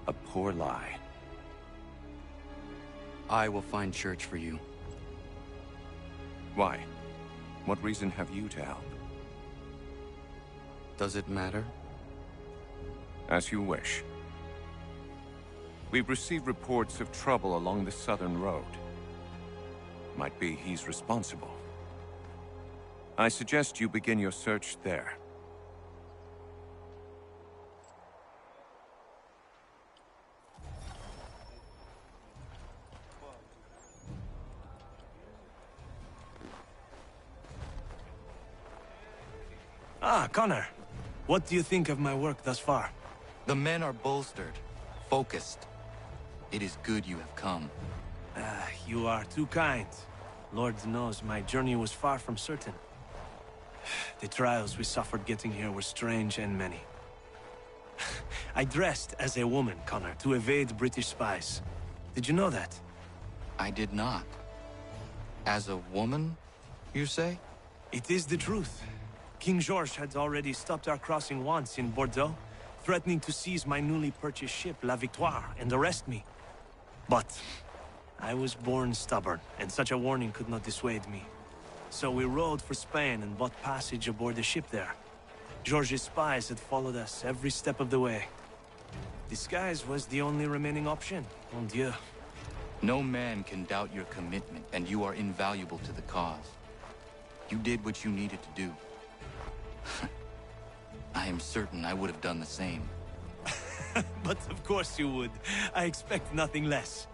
A poor lie. I will find Church for you. Why? What reason have you to help? Does it matter? As you wish. We've received reports of trouble along the southern road. Might be he's responsible. I suggest you begin your search there. Ah, Connor. What do you think of my work thus far? The men are bolstered, focused. It is good you have come. You are too kind. Lord knows my journey was far from certain. The trials we suffered getting here were strange and many. I dressed as a woman, Connor, to evade British spies. Did you know that? I did not. As a woman, you say? It is the truth. King George had already stopped our crossing once in Bordeaux, threatening to seize my newly purchased ship, La Victoire, and arrest me. But I was born stubborn, and such a warning could not dissuade me. So we rode for Spain and bought passage aboard the ship there. George's spies had followed us every step of the way. Disguise was the only remaining option, mon Dieu. No man can doubt your commitment, and you are invaluable to the cause. You did what you needed to do. I am certain I would have done the same. But of course you would. I expect nothing less.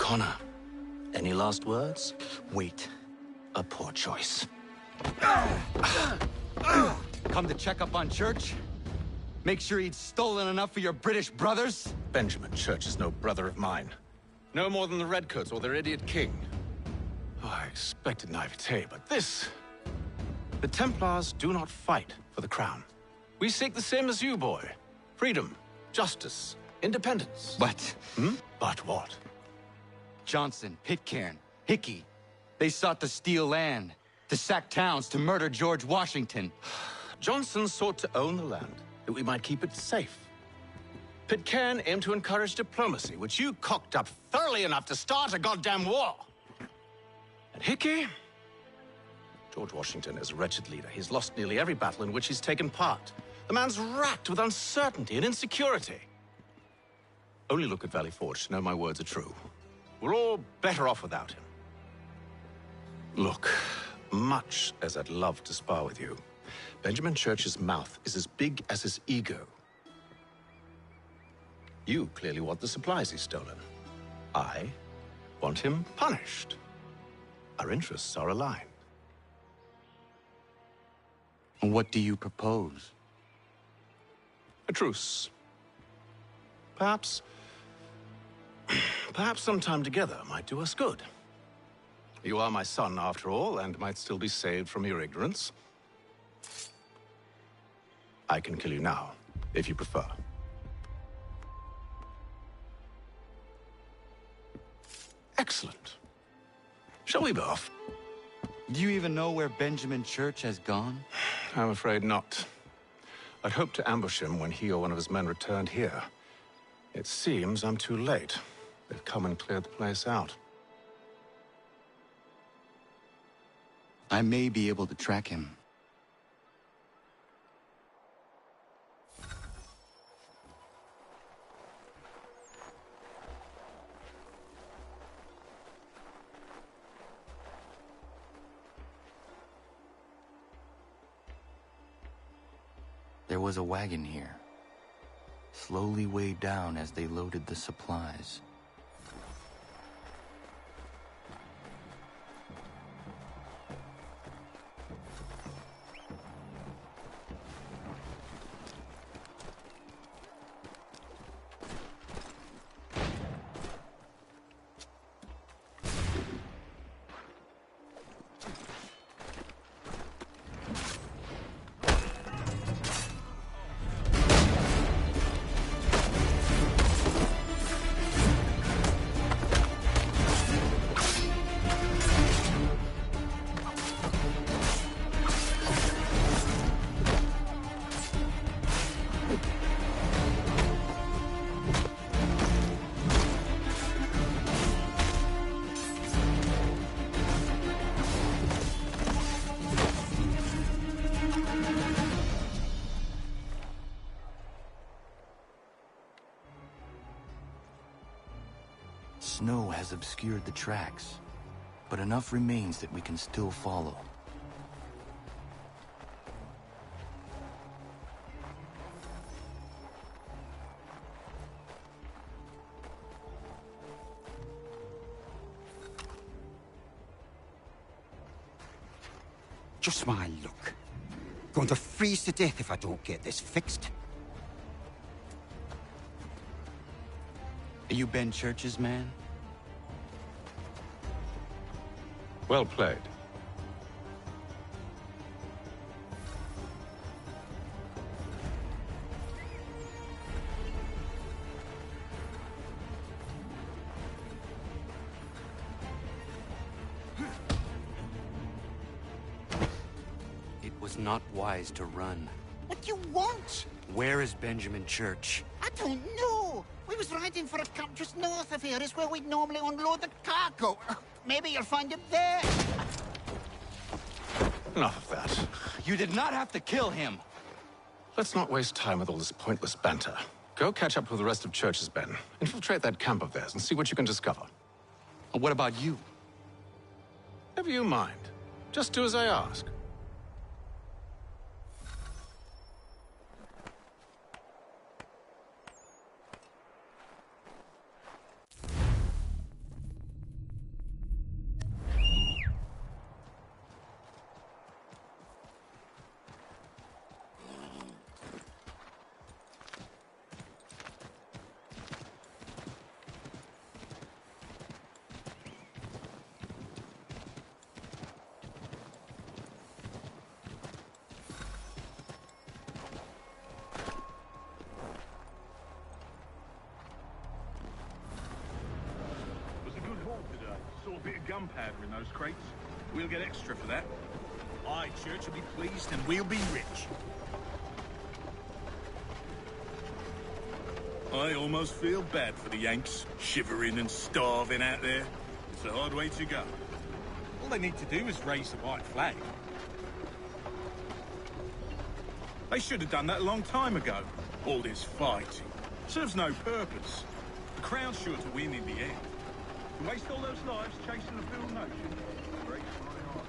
Connor, any last words? Wait. A poor choice. Come to check up on Church? Make sure he'd stolen enough for your British brothers? Benjamin Church is no brother of mine. No more than the Redcoats or their idiot king. Oh, I expected naivete, but this... The Templars do not fight for the crown. We seek the same as you, boy. Freedom, justice, independence. But... But what? Johnson, Pitcairn, Hickey. They sought to steal land, to sack towns, to murder George Washington. Johnson sought to own the land, that we might keep it safe. Pitcairn aimed to encourage diplomacy, which you cocked up thoroughly enough to start a goddamn war. And Hickey? George Washington is a wretched leader. He's lost nearly every battle in which he's taken part. The man's racked with uncertainty and insecurity. Only look at Valley Forge to know my words are true. We're all better off without him. Look, much as I'd love to spar with you, Benjamin Church's mouth is as big as his ego. You clearly want the supplies he's stolen. I want him punished. Our interests are aligned. What do you propose? A truce. Perhaps some time together might do us good. You are my son, after all, and might still be saved from your ignorance. I can kill you now, if you prefer. Excellent. Shall we be off? Do you even know where Benjamin Church has gone? I'm afraid not. I'd hoped to ambush him when he or one of his men returned here. It seems I'm too late. They've come and cleared the place out. I may be able to track him. There was a wagon here, slowly weighed down as they loaded the supplies. Snow has obscured the tracks, but enough remains that we can still follow. Just my luck. Going to freeze to death if I don't get this fixed. Are you Ben Church's man? Well played. It was not wise to run. What do you want? Where is Benjamin Church? I don't know. We was riding for a camp just north of here. Is where we'd normally unload the cargo. Maybe you'll find him there. Enough of that. You did not have to kill him. Let's not waste time with all this pointless banter. Go catch up with the rest of Church's men. Infiltrate that camp of theirs and see what you can discover. And what about you? Never you mind. Just do as I ask. gunpowder in those crates. We'll get extra for that. Aye, Church will be pleased and we'll be rich. I almost feel bad for the Yanks, shivering and starving out there. It's a hard way to go. All they need to do is raise the white flag. They should have done that a long time ago. All this fighting serves no purpose. The Crown's sure to win in the end. To waste all those lives chasing a fool notion breaks my heart.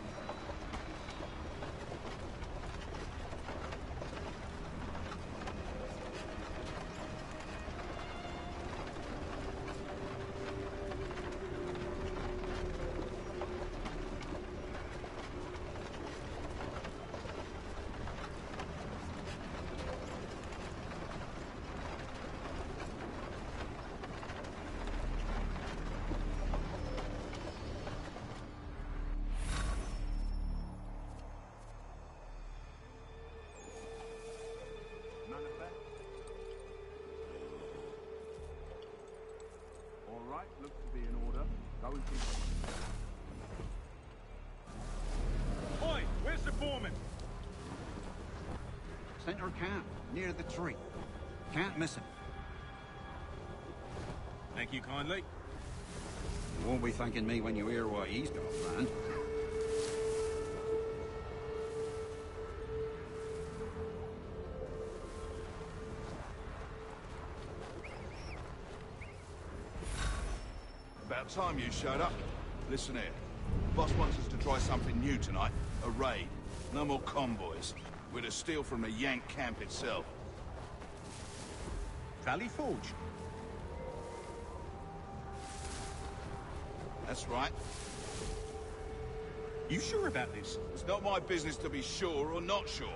Looks to be in order. Go and keep it. Oi, where's the foreman? Center camp, near the tree. Can't miss him. Thank you kindly. You won't be thanking me when you hear what he's got planned. About time you showed up. Listen here. Boss wants us to try something new tonight. A raid. No more convoys. We're to steal from the Yank camp itself. Valley Forge? That's right. You sure about this? It's not my business to be sure or not sure.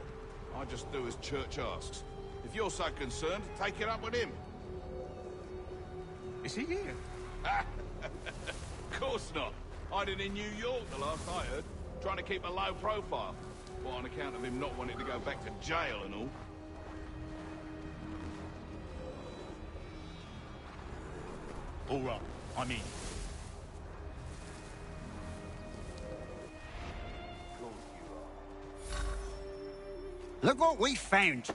I just do as Church asks. If you're so concerned, take it up with him. Is he here? Of course not. Hiding in New York, the last I heard. Trying to keep a low profile. Well, on account of him not wanting to go back to jail and all. All right, I'm in. Look what we found.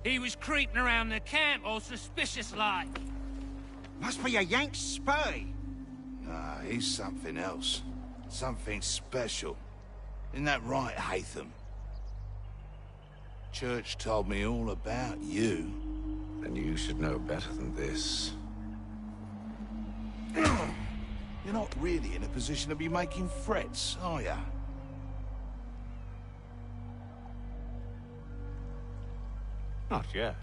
He was creeping around the camp all suspicious-like. Must be a Yank spy. Nah, he's something else. Something special. Isn't that right, Haytham? Church told me all about you. And you should know better than this. You're not really in a position to be making threats, are ya? Not yet.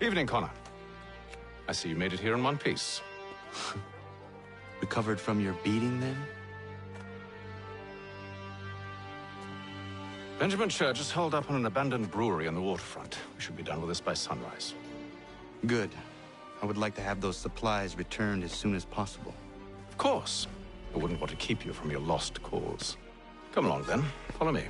Evening, Connor. I see you made it here in one piece. Recovered from your beating, then? Benjamin Church is holed up on an abandoned brewery on the waterfront. We should be done with this by sunrise. Good. I would like to have those supplies returned as soon as possible. Of course. I wouldn't want to keep you from your lost cause. Come along, then. Follow me.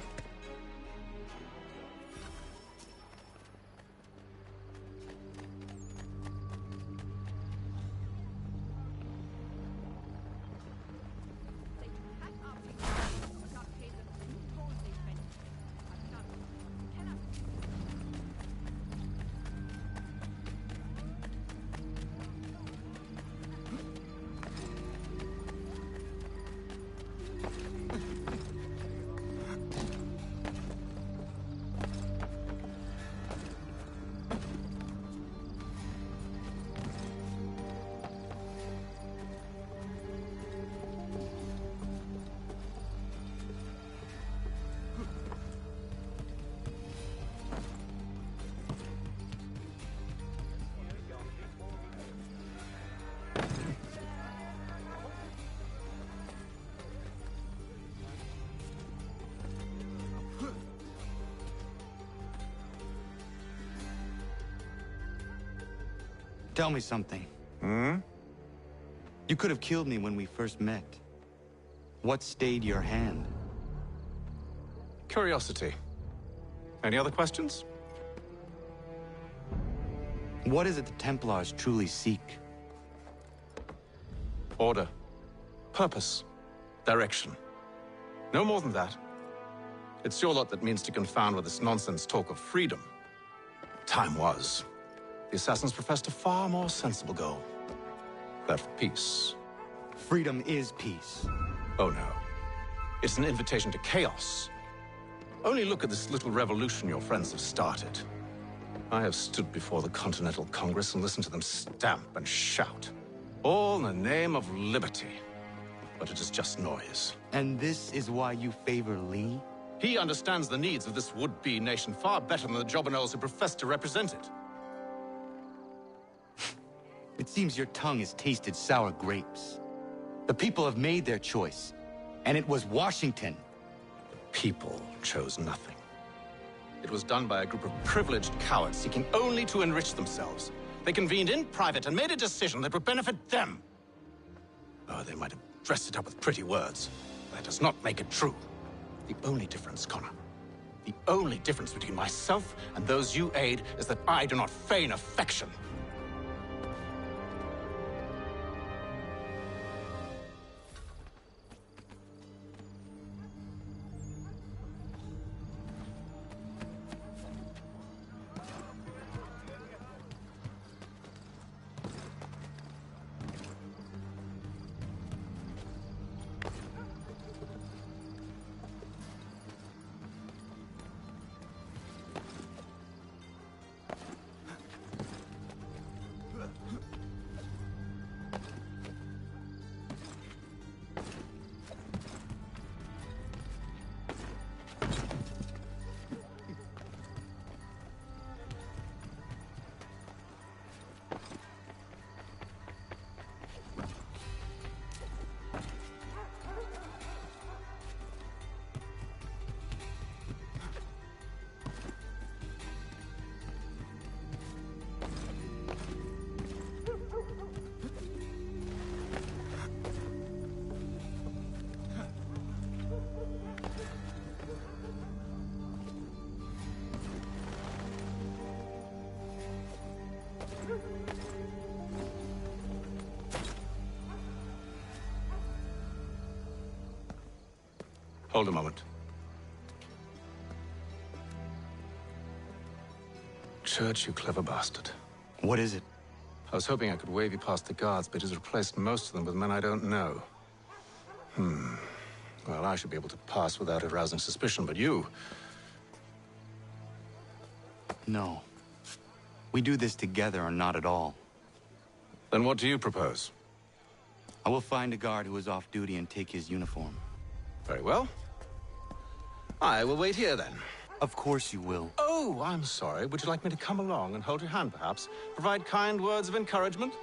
Tell me something. Hmm? You could have killed me when we first met. What stayed your hand? Curiosity. Any other questions? What is it the Templars truly seek? Order. Purpose. Direction. No more than that. It's your lot that means to confound with this nonsense talk of freedom. Time was. The Assassins professed a far more sensible goal. That of peace. Freedom is peace. Oh no. It's an invitation to chaos. Only look at this little revolution your friends have started. I have stood before the Continental Congress and listened to them stamp and shout. All in the name of liberty. But it is just noise. And this is why you favor Lee? He understands the needs of this would-be nation far better than the jobberknolls who profess to represent it. It seems your tongue has tasted sour grapes. The people have made their choice, and it was Washington. The people chose nothing. It was done by a group of privileged cowards seeking only to enrich themselves. They convened in private and made a decision that would benefit them. Oh, they might have dressed it up with pretty words, but that does not make it true. The only difference, Connor, the only difference between myself and those you aid is that I do not feign affection. Hold a moment. Church, you clever bastard. What is it? I was hoping I could wave you past the guards, but it has replaced most of them with men I don't know. Well, I should be able to pass without arousing suspicion, but you... No. We do this together or not at all. Then what do you propose? I will find a guard who is off duty and take his uniform. Very well. I will wait here, then. Of course you will. Oh, I'm sorry. Would you like me to come along and hold your hand, perhaps? Provide kind words of encouragement?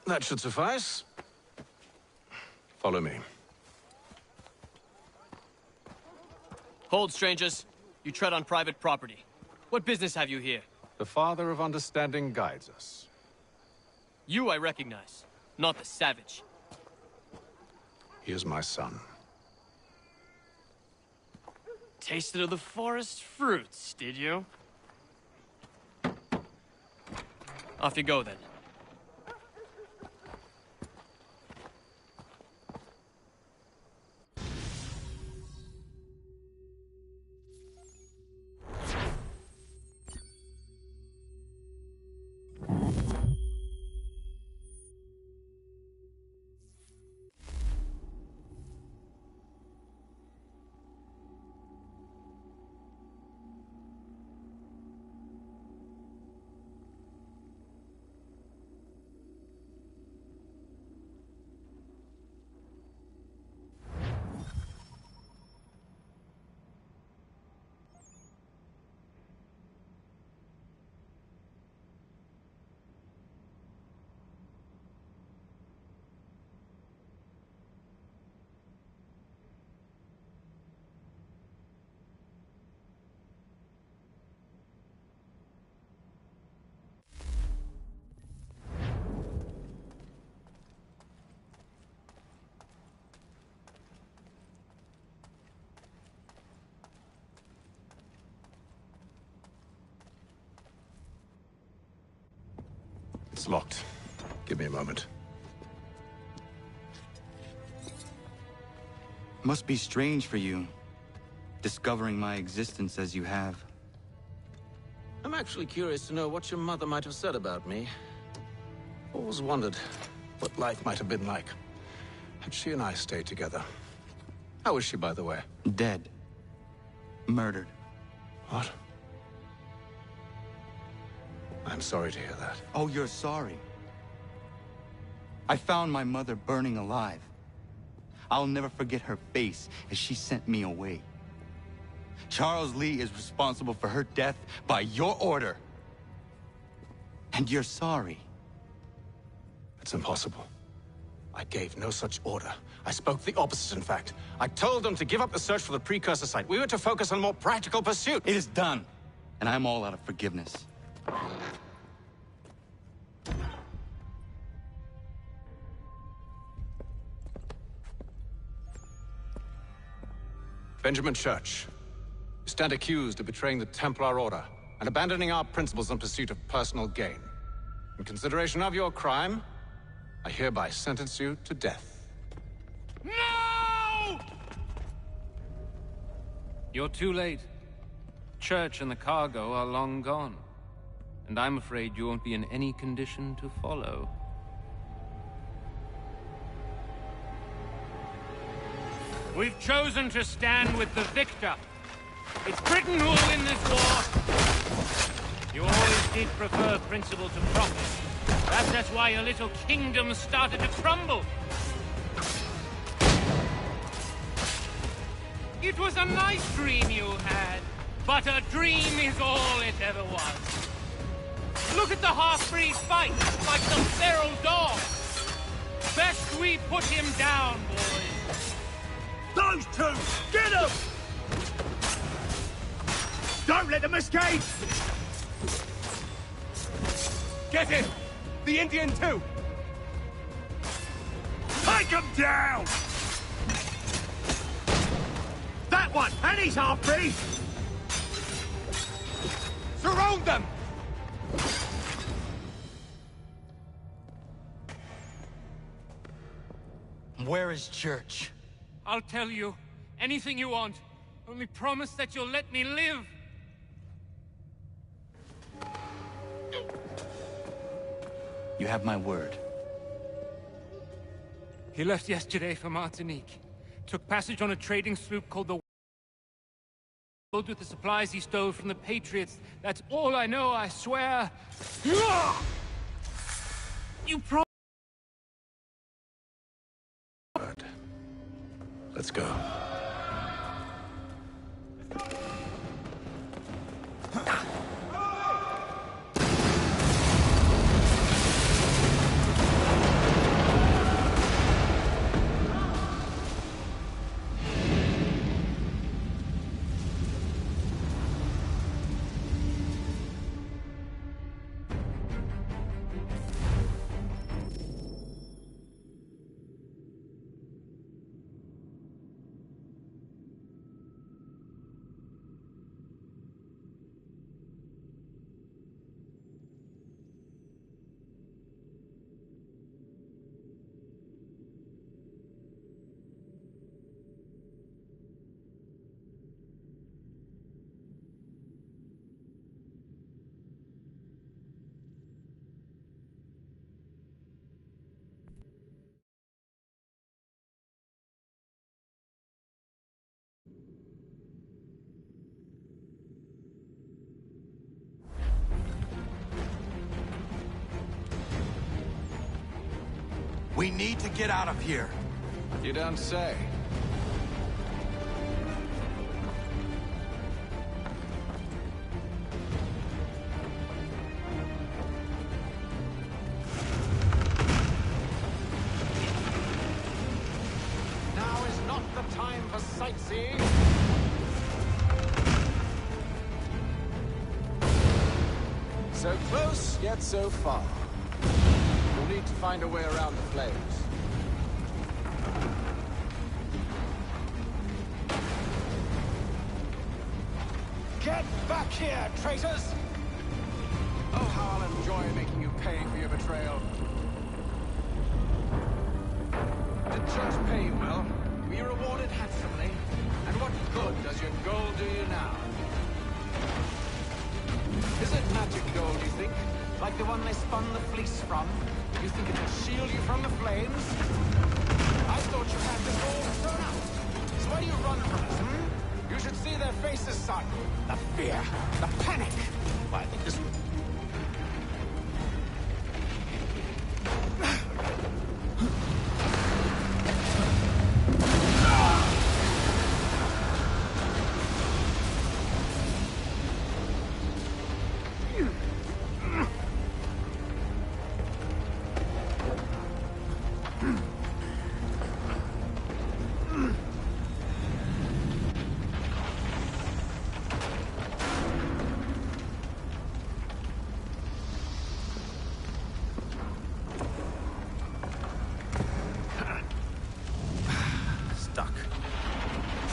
That should suffice. Follow me. Hold, strangers. You tread on private property. What business have you here? The Father of Understanding guides us. You I recognize, not the savage. He is my son. Tasted of the forest fruits, did you? Off you go, then. It's locked. Give me a moment. Must be strange for you, discovering my existence as you have. I'm actually curious to know what your mother might have said about me. Always wondered what life might have been like had she and I stayed together. How is she, by the way? Dead. Murdered. What? I'm sorry to hear that. Oh, you're sorry. I found my mother burning alive. I'll never forget her face as she sent me away. Charles Lee is responsible for her death by your order. And you're sorry. It's impossible. I gave no such order. I spoke the opposite, in fact. I told them to give up the search for the precursor site. We were to focus on more practical pursuit. It is done, and I'm all out of forgiveness. Benjamin Church, you stand accused of betraying the Templar Order and abandoning our principles in pursuit of personal gain. In consideration of your crime, I hereby sentence you to death. No! You're too late. Church and the cargo are long gone. and I'm afraid you won't be in any condition to follow. We've chosen to stand with the victor. It's Britain who will win this war. You always did prefer principle to profit. Perhaps that's why your little kingdom started to crumble. It was a nice dream you had, but a dream is all it ever was. Look at the half-breed fight, like some feral dog. Best we put him down, boys. Those two! Get them! Don't let them escape! Get him! The Indian too! Take him down! That one! And he's half-breed! Surround them! Where is Church? I'll tell you. Anything you want. Only promise that you'll let me live. You have my word. He left yesterday for Martinique. Took passage on a trading sloop called the... loaded with the supplies he stole from the Patriots. That's all I know, I swear. You Let's go. We need to get out of here. You don't say. Now is not the time for sightseeing. So close, yet so far. We'll need to find a way around the flames. Get back here, traitors! Oh, how I'll enjoy making you pay for your betrayal. Did Church pay you well? Were you rewarded handsomely? And what good does your gold do you now? Is it magic gold, you think? Like the one they spun the fleece from? You think it will shield you from the flames? I thought you had this all thrown out. So why do you run from us, hmm? You should see their faces, son. The fear, the panic. Why, I think this...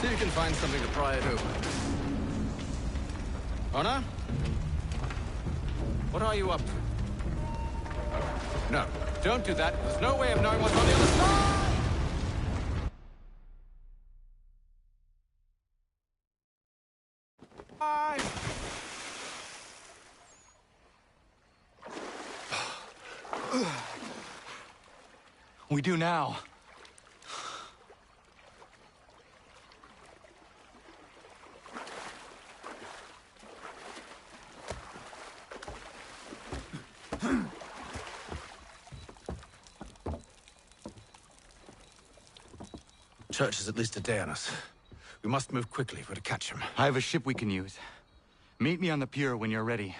See if you can find something to pry it open. Honor? What are you up to? No, don't do that. There's no way of knowing what's on the other side! We do now. Church is at least a day on us. We must move quickly if we're to catch him. I have a ship we can use. Meet me on the pier when you're ready.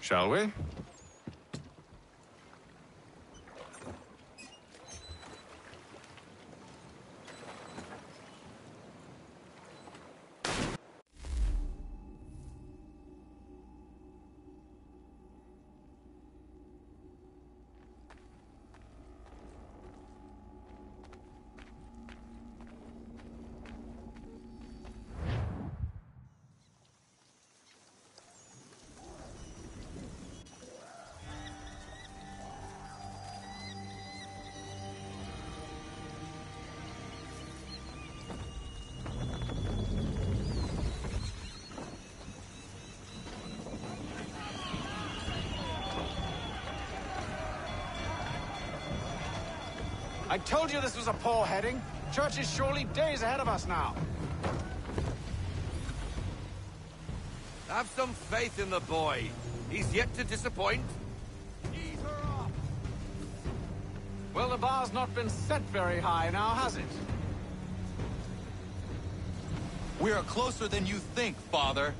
Shall we? I told you this was a poor heading. Church is surely days ahead of us now. Have some faith in the boy. He's yet to disappoint. Ease her off. Well, the bar's not been set very high now, has it? We are closer than you think, Father.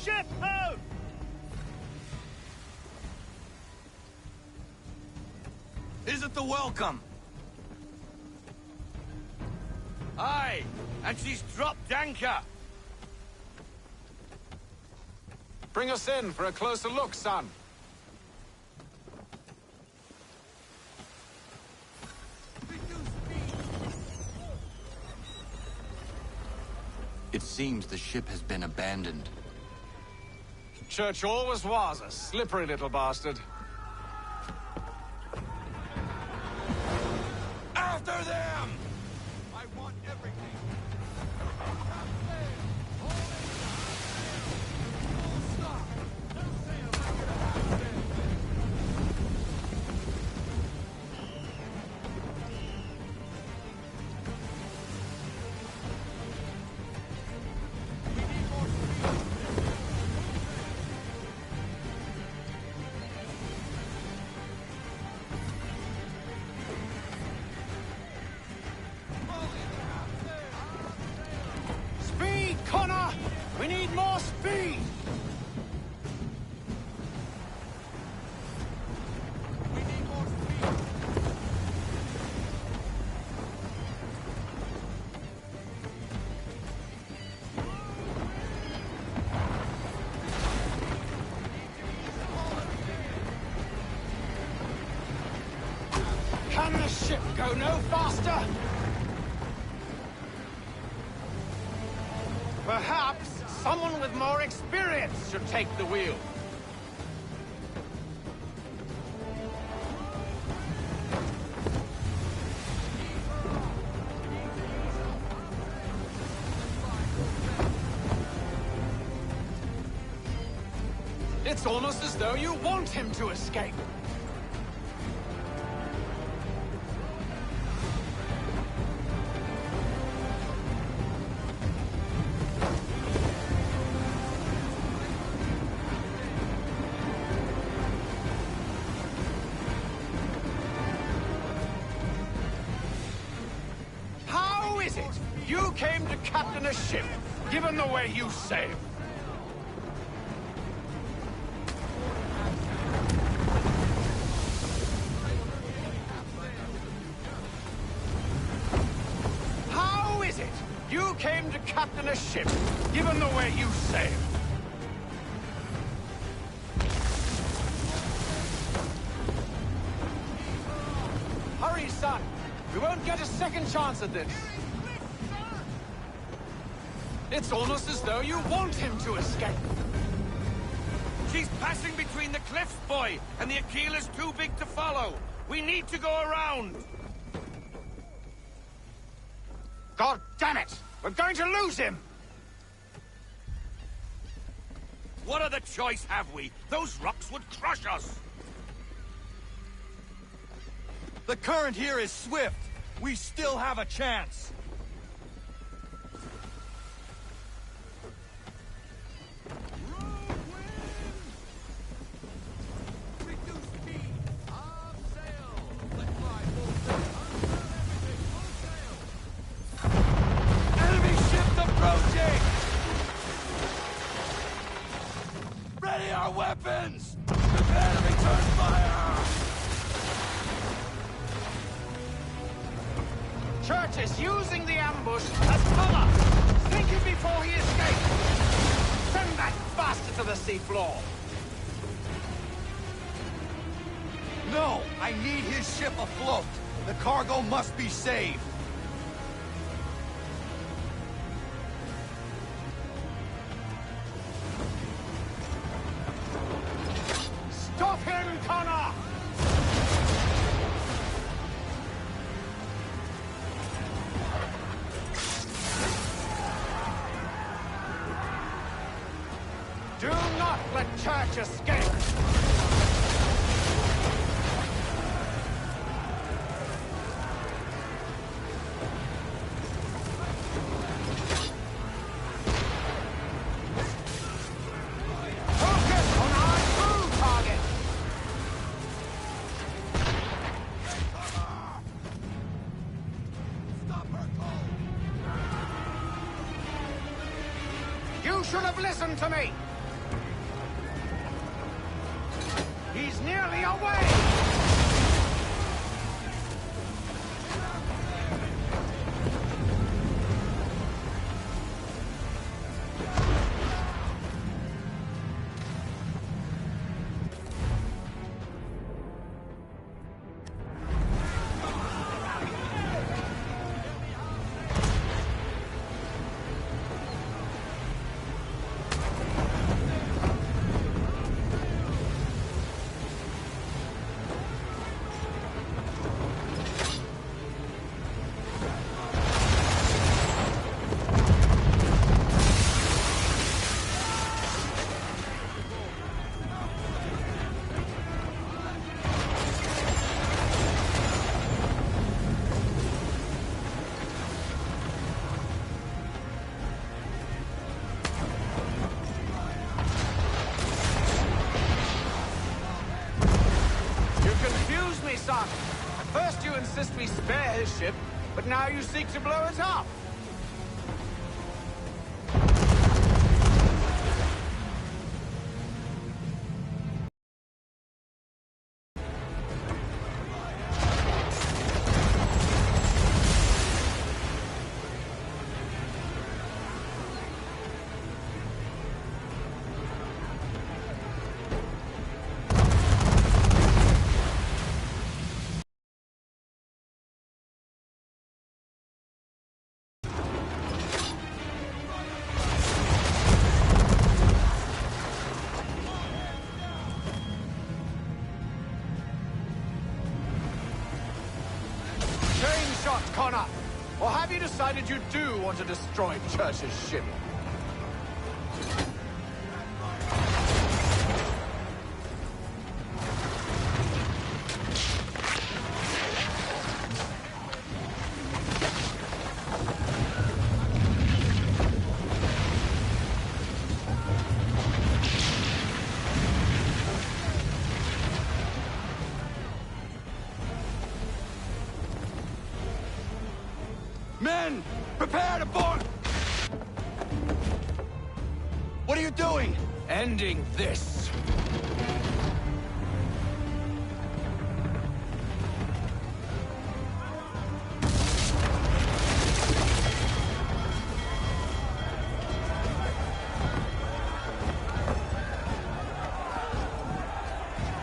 Ship out! Is it the Welcome? Aye, and she's dropped anchor. Bring us in for a closer look, son. It seems the ship has been abandoned. Church always was a slippery little bastard. After them! I want everything. Speed, Connor! We need more speed! Can the ship go no faster? Perhaps someone with more experience should take the wheel. It's almost as though you want him to escape. How is it you came to captain a ship, given the way you sailed? You came to captain a ship, given the way you sailed. Hurry, son. We won't get a second chance at this. It's almost as though you want him to escape. She's passing between the cliffs, boy, and the Aquila's too big to follow. We need to go around. God damn it! We're going to lose him! What other choice have we? Those rocks would crush us! The current here is swift. We still have a chance. Ready our weapons! Prepare to return fire! Church is using the ambush as cover! Think it before he escapes! Send that bastard to the seafloor! No! I need his ship afloat! The cargo must be saved! Stop him, Connor! Do not let Church escape! You should have listened to me! He's nearly away! Son. At first you insist we spare his ship, but now you seek to blow it up. Connor? Or have you decided you do want to destroy Church's ship? Men, prepare to board! What are you doing? Ending this.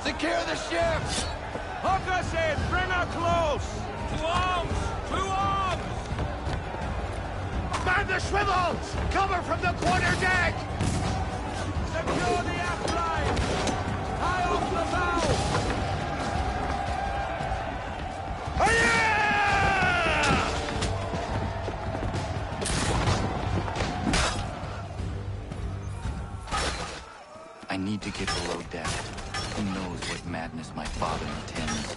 Secure the ship! Hook us in! Bring her close! To arms! To arms! Man the swivels! Cover from the quarter deck! Secure the aft line! Tie off the bow! I need to get below deck. Who knows what madness my father intends?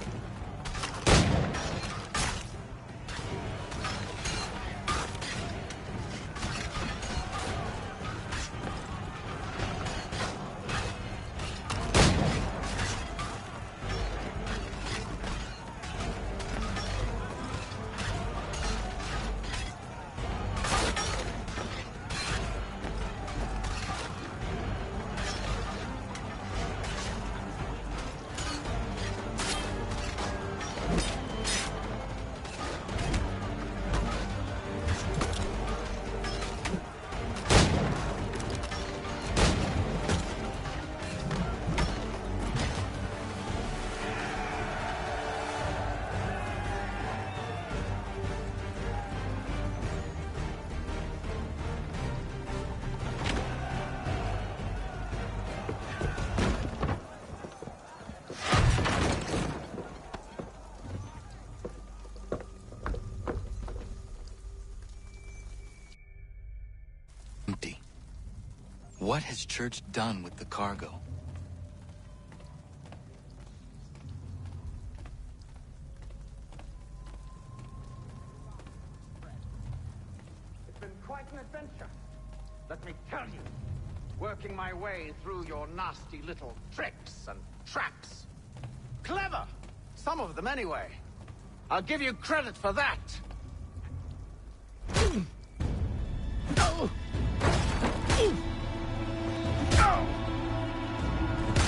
Empty. What has Church done with the cargo? It's been quite an adventure. Let me tell you. Working my way through your nasty little tricks and traps. Clever! Some of them, anyway. I'll give you credit for that.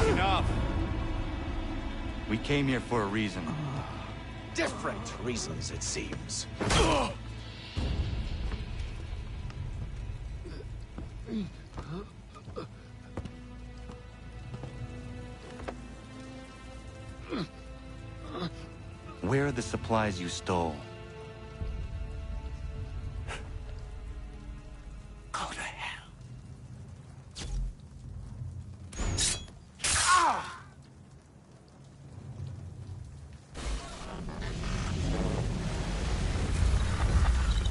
Enough! We came here for a reason. Different reasons, it seems. Where are the supplies you stole? Go to hell.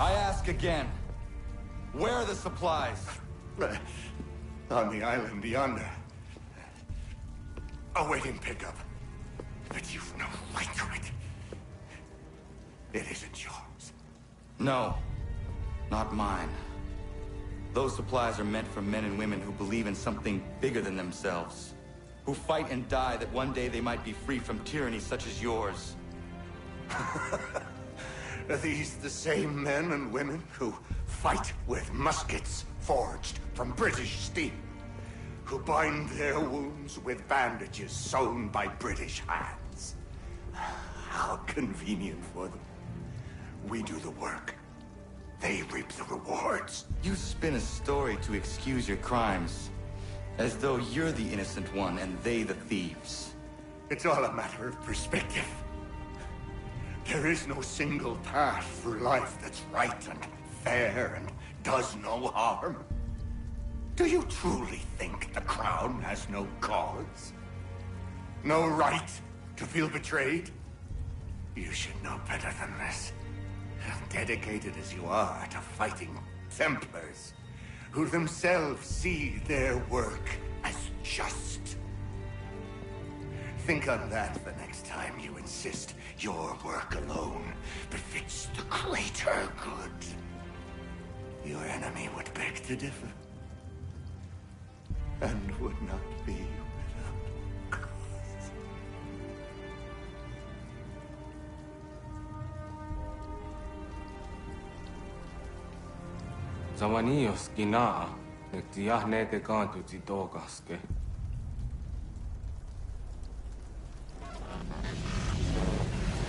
I ask again. Where are the supplies? On the island yonder. Awaiting pickup. But you've no right to it. It isn't yours. No, not mine. Those supplies are meant for men and women who believe in something bigger than themselves. Who fight and die that one day they might be free from tyranny such as yours. Are these the same men and women who fight with muskets forged from British steel? Who bind their wounds with bandages sewn by British hands? How convenient for them. We do the work. They reap the rewards. You spin a story to excuse your crimes, as though you're the innocent one and they the thieves. It's all a matter of perspective. There is no single path through life that's right and fair and does no harm. Do you truly think the Crown has no cause? No right to feel betrayed? You should know better than this. Dedicated as you are to fighting Templars, who themselves see their work as just. Think on that the next time you insist your work alone befits the greater good. Your enemy would beg to differ, and would not be without cause. Zawanios ginaa, nagtiyahnete kanto titokaske. You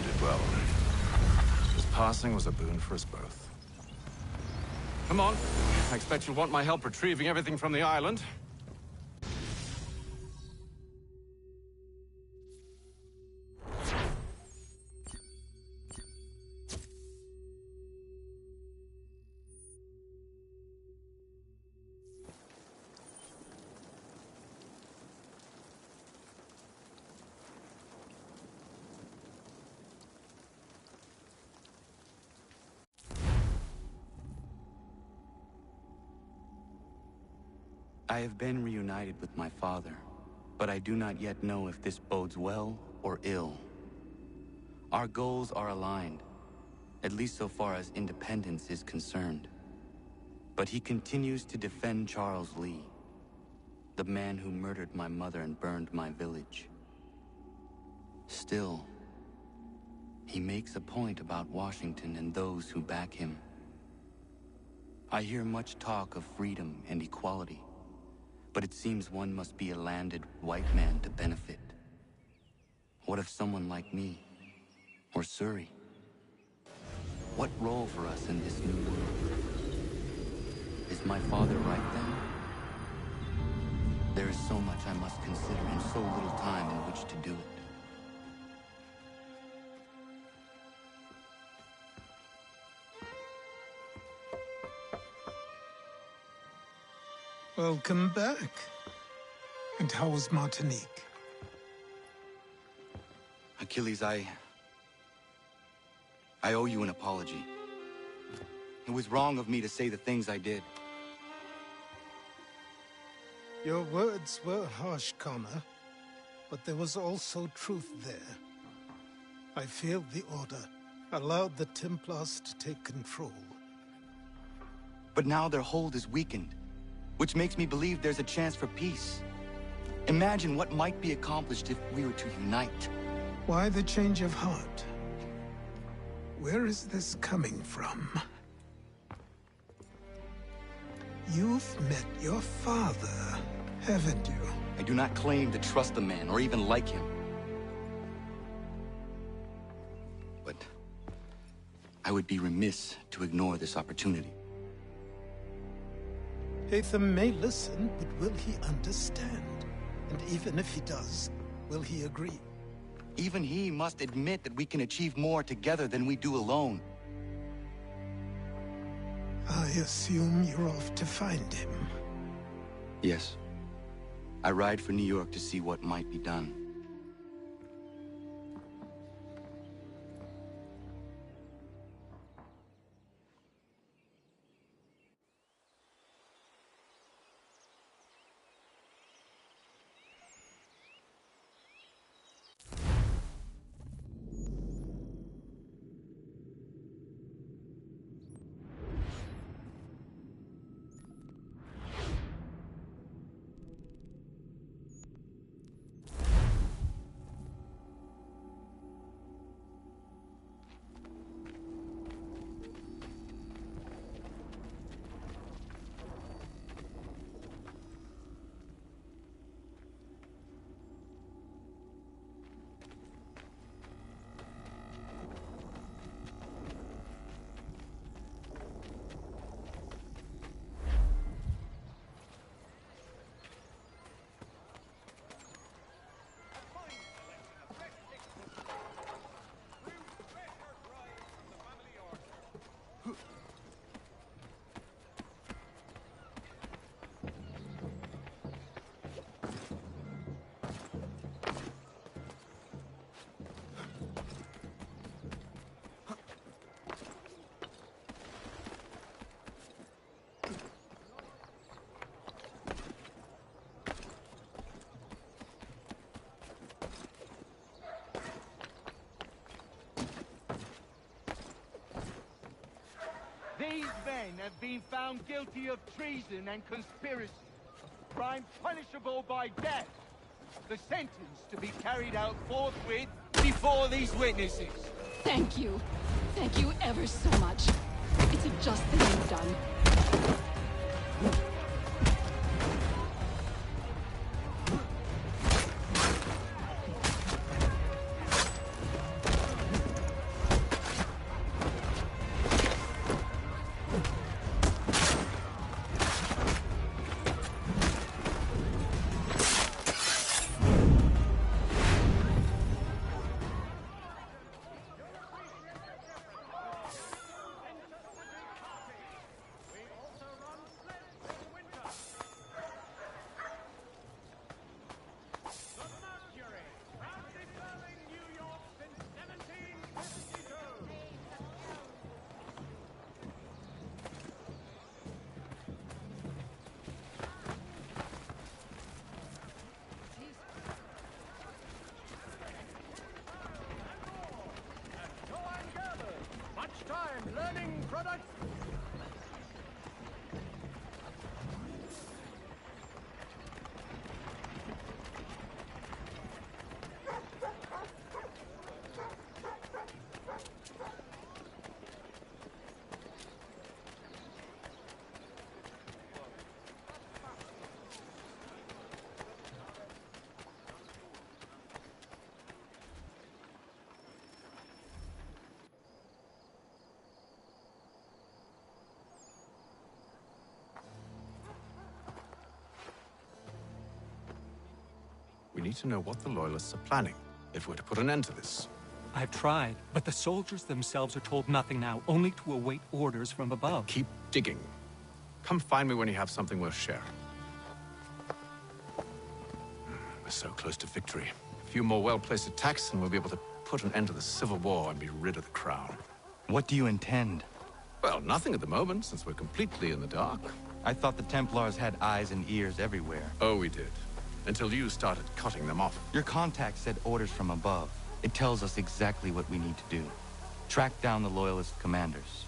did well. His passing was a boon for us both. Come on. I expect you'll want my help retrieving everything from the island. I have been reunited with my father, but I do not yet know if this bodes well or ill. Our goals are aligned, at least so far as independence is concerned. But he continues to defend Charles Lee, the man who murdered my mother and burned my village. Still, he makes a point about Washington and those who back him. I hear much talk of freedom and equality, but it seems one must be a landed white man to benefit. What if someone like me, or Surrey? What role for us in this new world? Is my father right then? There is so much I must consider and so little time in which to do it. Welcome back. And how was Martinique? Achilles, I owe you an apology. It was wrong of me to say the things I did. Your words were harsh, Connor, but there was also truth there. I failed the Order, allowed the Templars to take control. But now their hold is weakened, which makes me believe there's a chance for peace. Imagine what might be accomplished if we were to unite. Why the change of heart? Where is this coming from? You've met your father, haven't you? I do not claim to trust the man or even like him. But I would be remiss to ignore this opportunity. Hatham may listen, but will he understand? And even if he does, will he agree? Even he must admit that we can achieve more together than we do alone. I assume you're off to find him. Yes. I ride for New York to see what might be done. These men have been found guilty of treason and conspiracy. Crime punishable by death. The sentence to be carried out forthwith before these witnesses. Thank you. Thank you ever so much. It's a just thing you've done. Learning products. We need to know what the Loyalists are planning, if we're to put an end to this. I've tried, but the soldiers themselves are told nothing now, only to await orders from above. Keep digging. Come find me when you have something worth sharing. We're so close to victory. A few more well-placed attacks and we'll be able to put an end to the Civil War and be rid of the Crown. What do you intend? Well, nothing at the moment, since we're completely in the dark. I thought the Templars had eyes and ears everywhere. Oh, we did. Until you started cutting them off. Your contact said orders from above. It tells us exactly what we need to do. Track down the Loyalist commanders.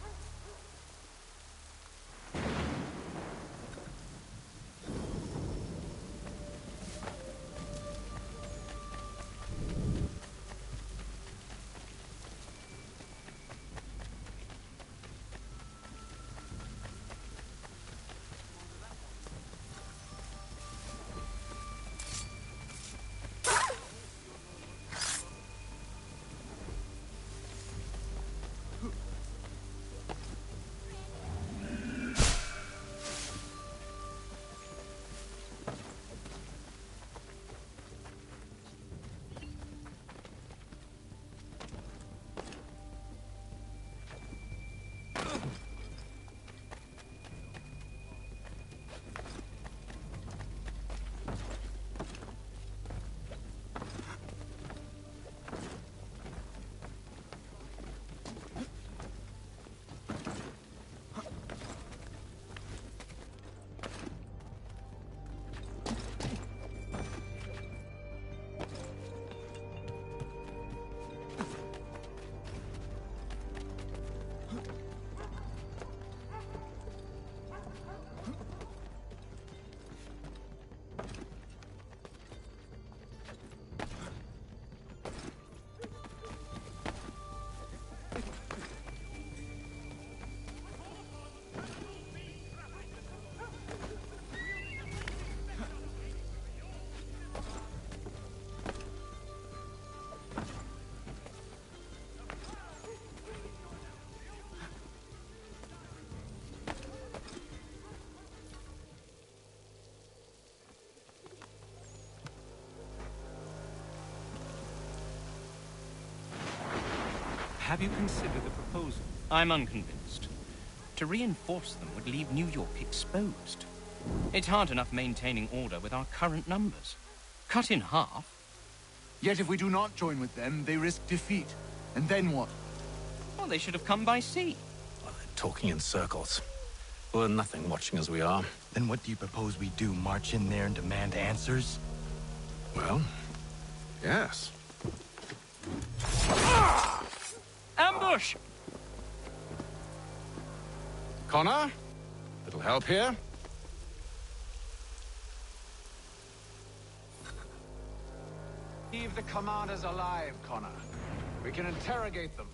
Have you considered the proposal? I'm unconvinced. To reinforce them would leave New York exposed. It's hard enough maintaining order with our current numbers. Cut in half. Yet if we do not join with them, they risk defeat. And then what? Well, they should have come by sea. Well, they're talking in circles. We're nothing watching as we are. Then what do you propose we do? March in there and demand answers? Well, yes. Ambush! Connor? Little help here? Leave the commanders alive, Connor. We can interrogate them.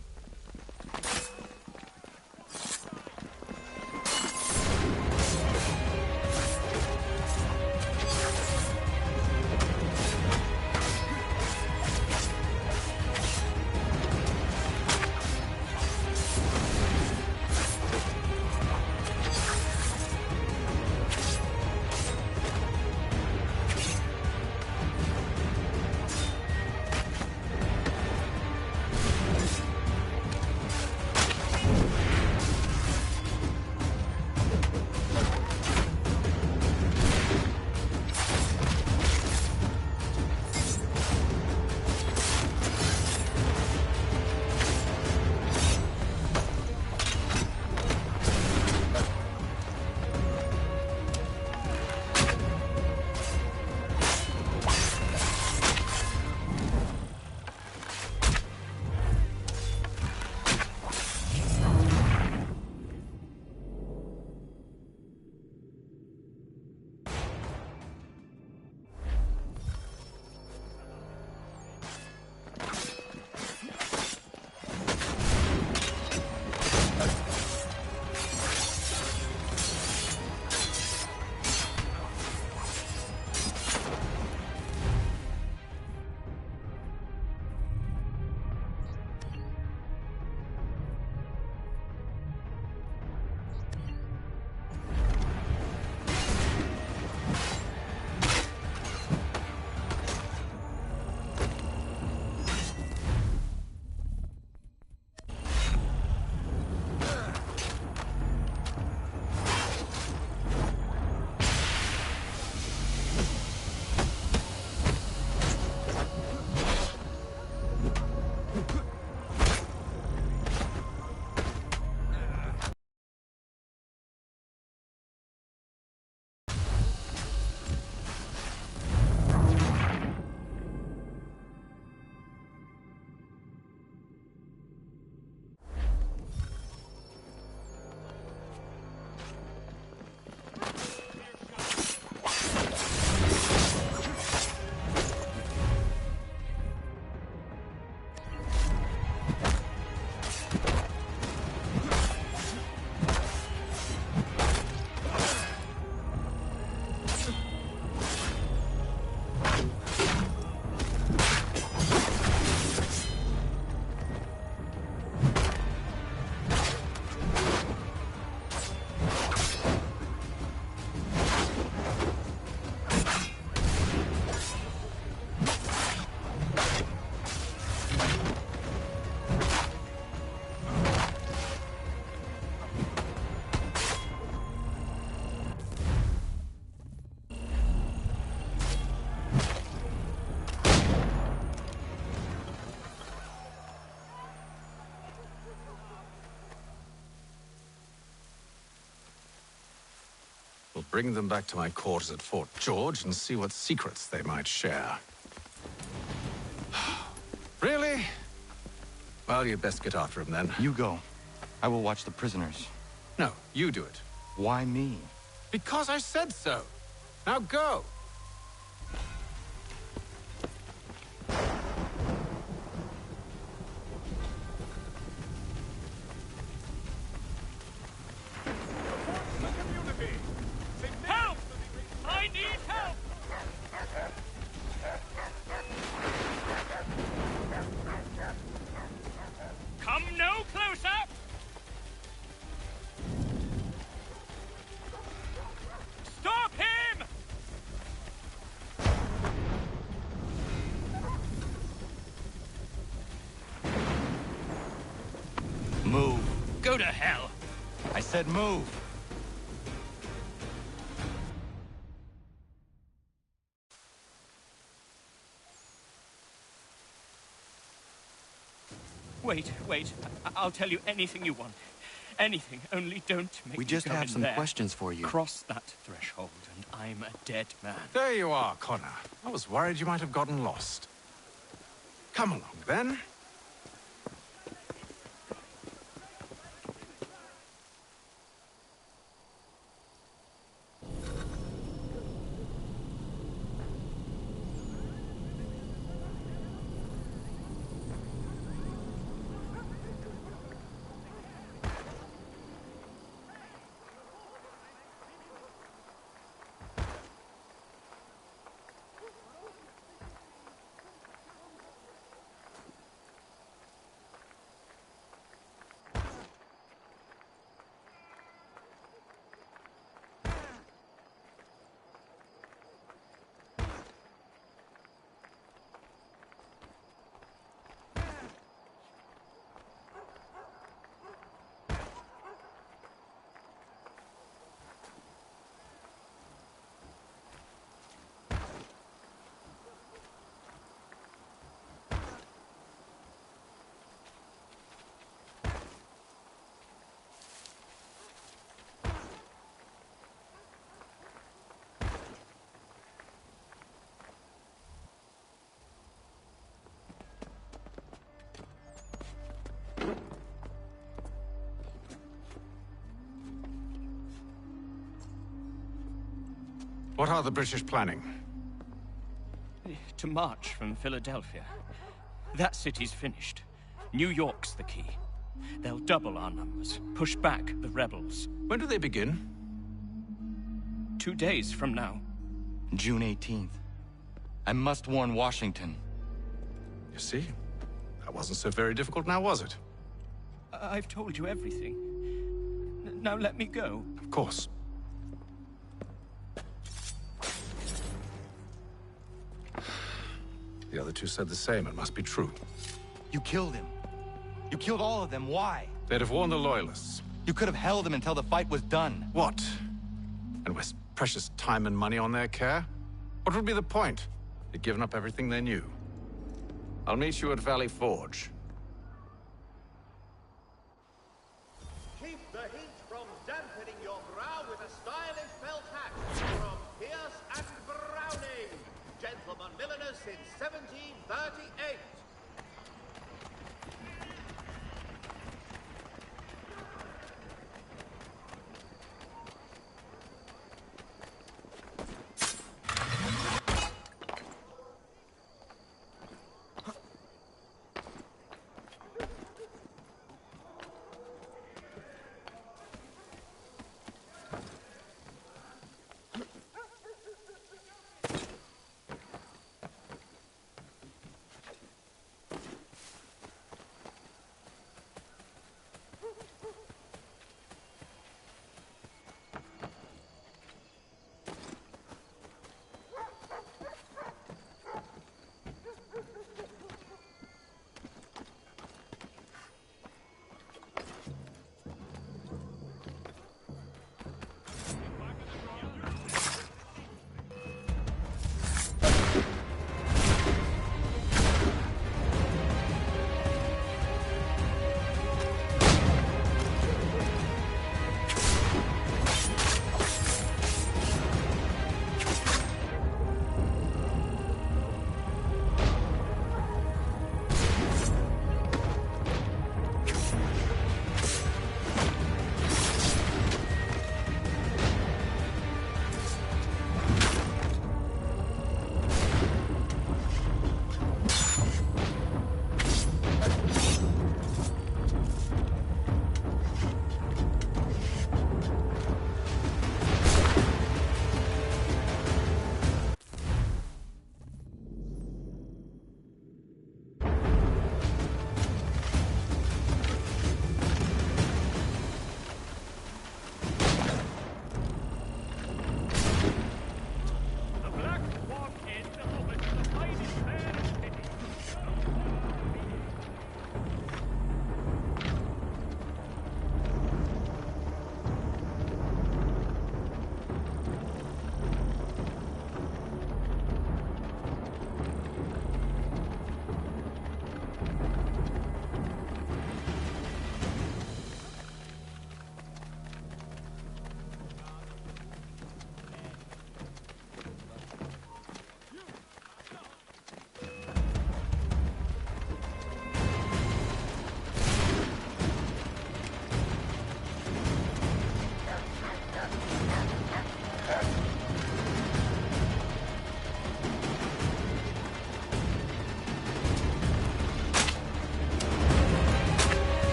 bring them back to my quarters at Fort George and see what secrets they might share. Really? Well, you'd best get after him then. You go. I will watch the prisoners. No, you do it. Why me? Because I said so. Now go. Help! I need help! Come no closer! Stop him! Move. Go to hell! I said move. Wait. I'll tell you anything you want. Anything, only don't make We me just go have in some there. questions for you. Cross that threshold, and I'm a dead man. There you are, Connor. I was worried you might have gotten lost. Come along, then. What are the British planning? To march from Philadelphia. That city's finished. New York's the key. They'll double our numbers, push back the rebels. When do they begin? 2 days from now. June 18th. I must warn Washington. You see? That wasn't so very difficult now, was it? I've told you everything. Now let me go. Of course. The other two said the same. It must be true. You killed him. You killed all of them. Why? They'd have warned the Loyalists. You could have held him until the fight was done. What? And waste precious time and money on their care? What would be the point? They'd given up everything they knew. I'll meet you at Valley Forge. Keep the heat from dampening your brow with a stylish felt hat from Pierce and Browning, gentlemen milliners since 1738.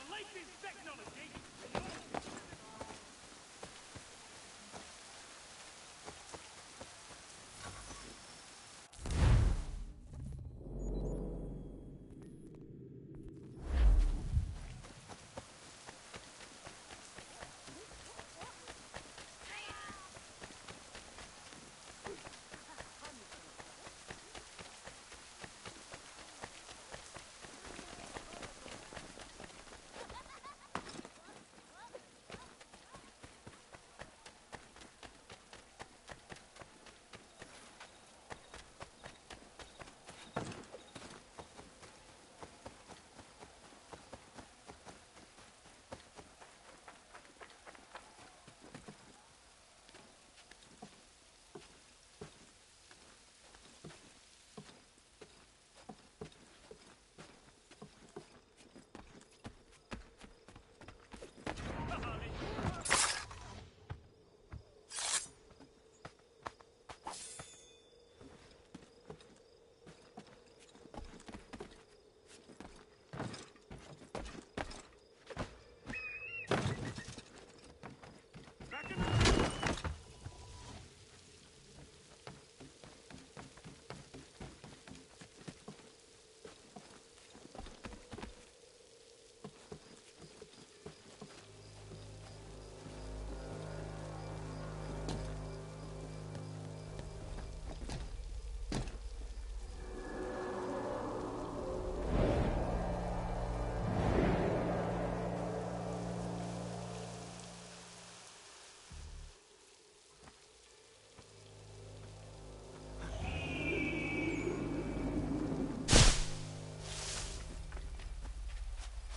the latest technology.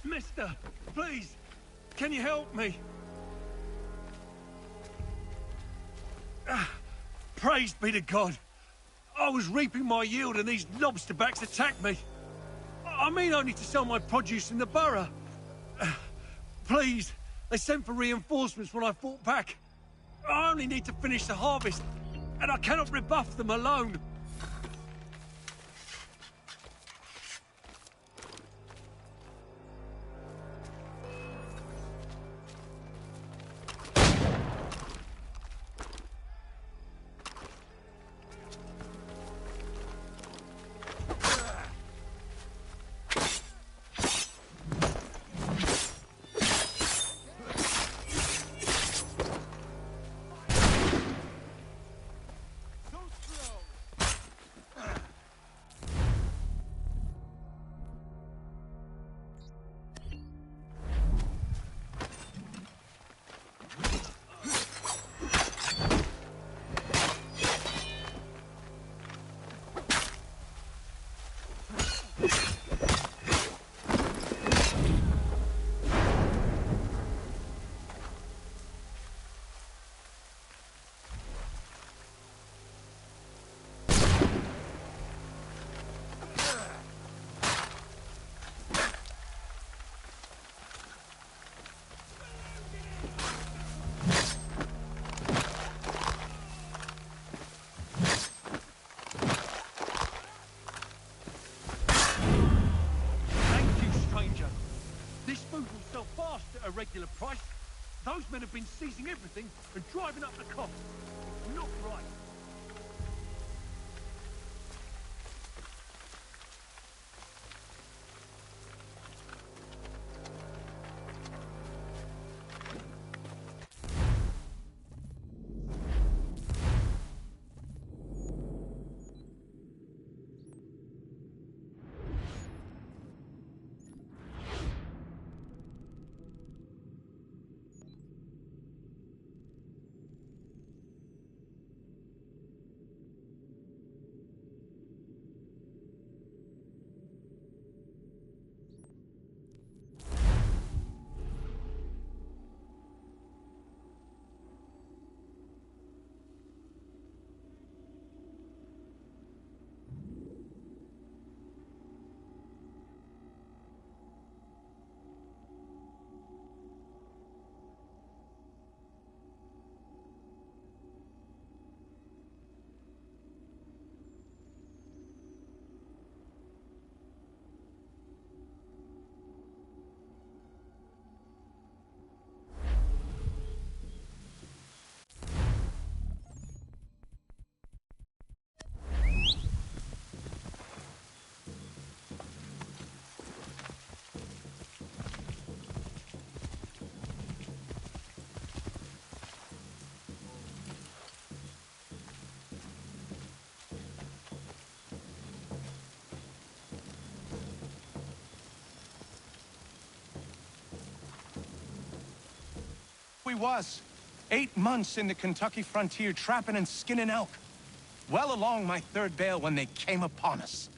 Mister, please, can you help me? Praise be to God. I was reaping my yield and these lobsterbacks attacked me. I mean only to sell my produce in the borough. Please, they sent for reinforcements when I fought back. I only need to finish the harvest, and I cannot rebuff them alone. A regular price. Those men have been seizing everything and driving up the cost. Not right. We was. 8 months in the Kentucky frontier, trapping and skinning elk. Well along my 3rd bale when they came upon us.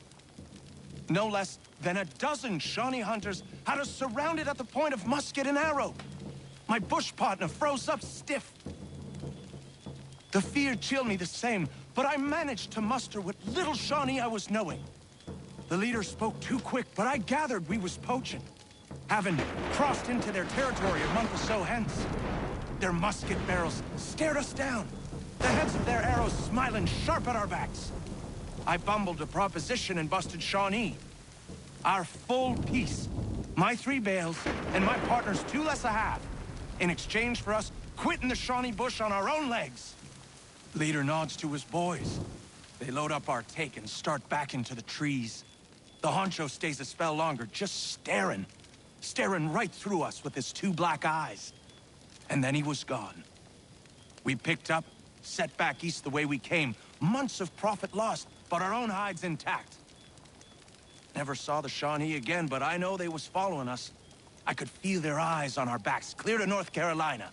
No less than a dozen Shawnee hunters had us surrounded at the point of musket and arrow. My bush partner froze up stiff. The fear chilled me the same, but I managed to muster what little Shawnee I was knowing. The leader spoke too quick, but I gathered we was poaching, having crossed into their territory a month or so hence. Their musket barrels stared us down, the heads of their arrows smiling sharp at our backs. I bumbled a proposition and busted Shawnee. Our full piece, my 3 bales, and my partner's 2 less a half, in exchange for us quitting the Shawnee bush on our own legs. Leader nods to his boys. They load up our take and start back into the trees. The honcho stays a spell longer, just staring right through us with his 2 black eyes. And then he was gone. We picked up, set back east the way we came. Months of profit lost, but our own hides intact. Never saw the Shawnee again, but I know they was following us. I could feel their eyes on our backs, clear to North Carolina.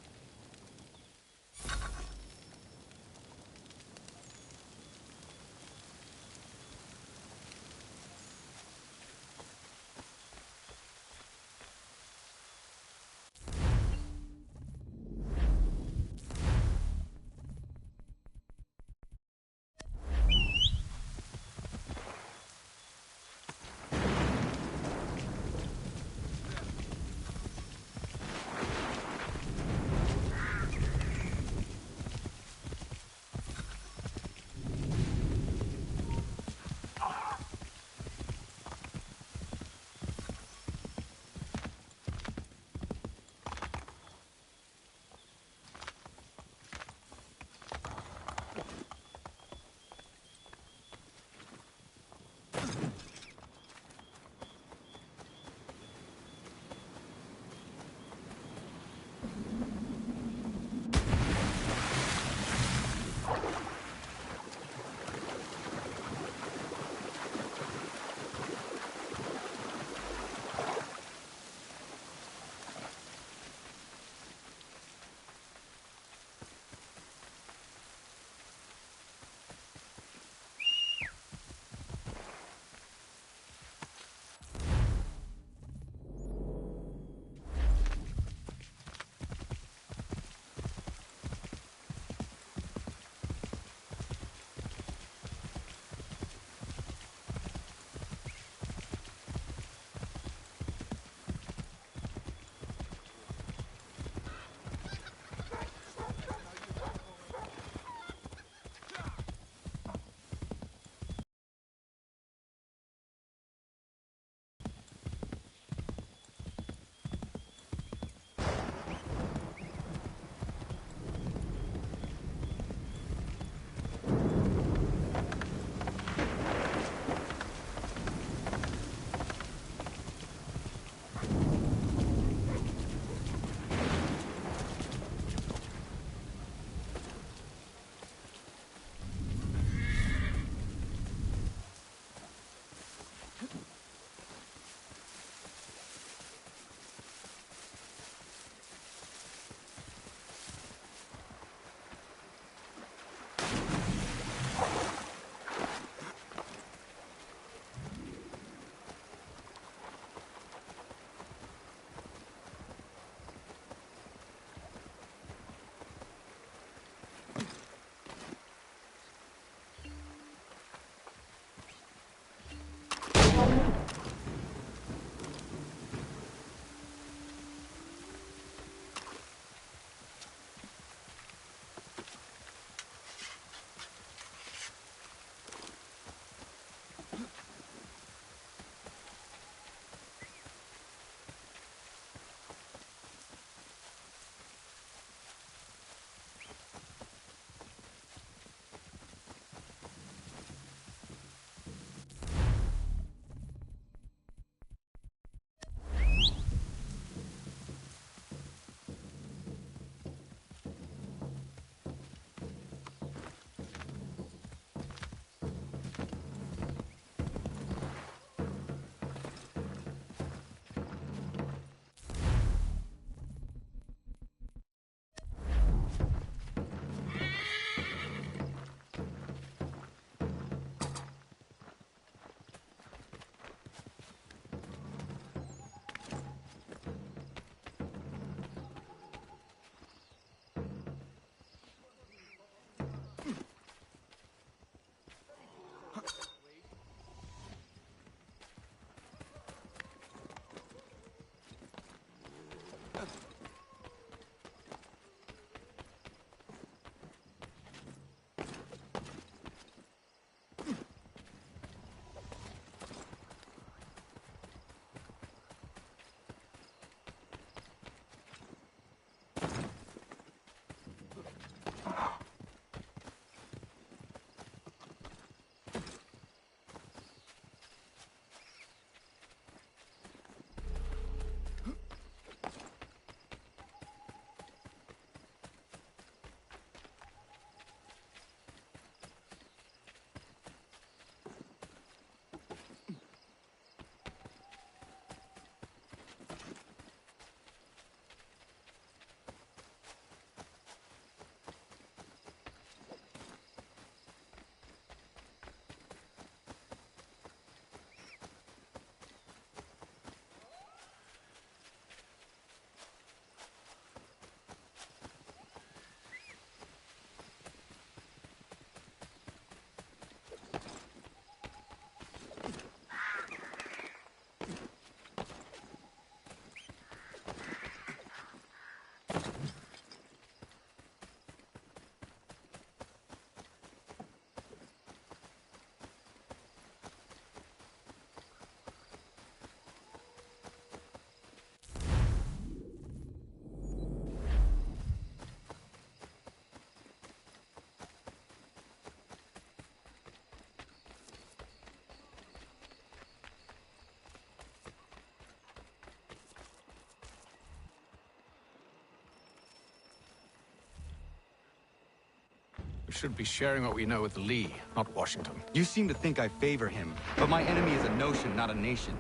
should be sharing what we know with Lee, not Washington. You seem to think I favor him, but my enemy is a notion, not a nation.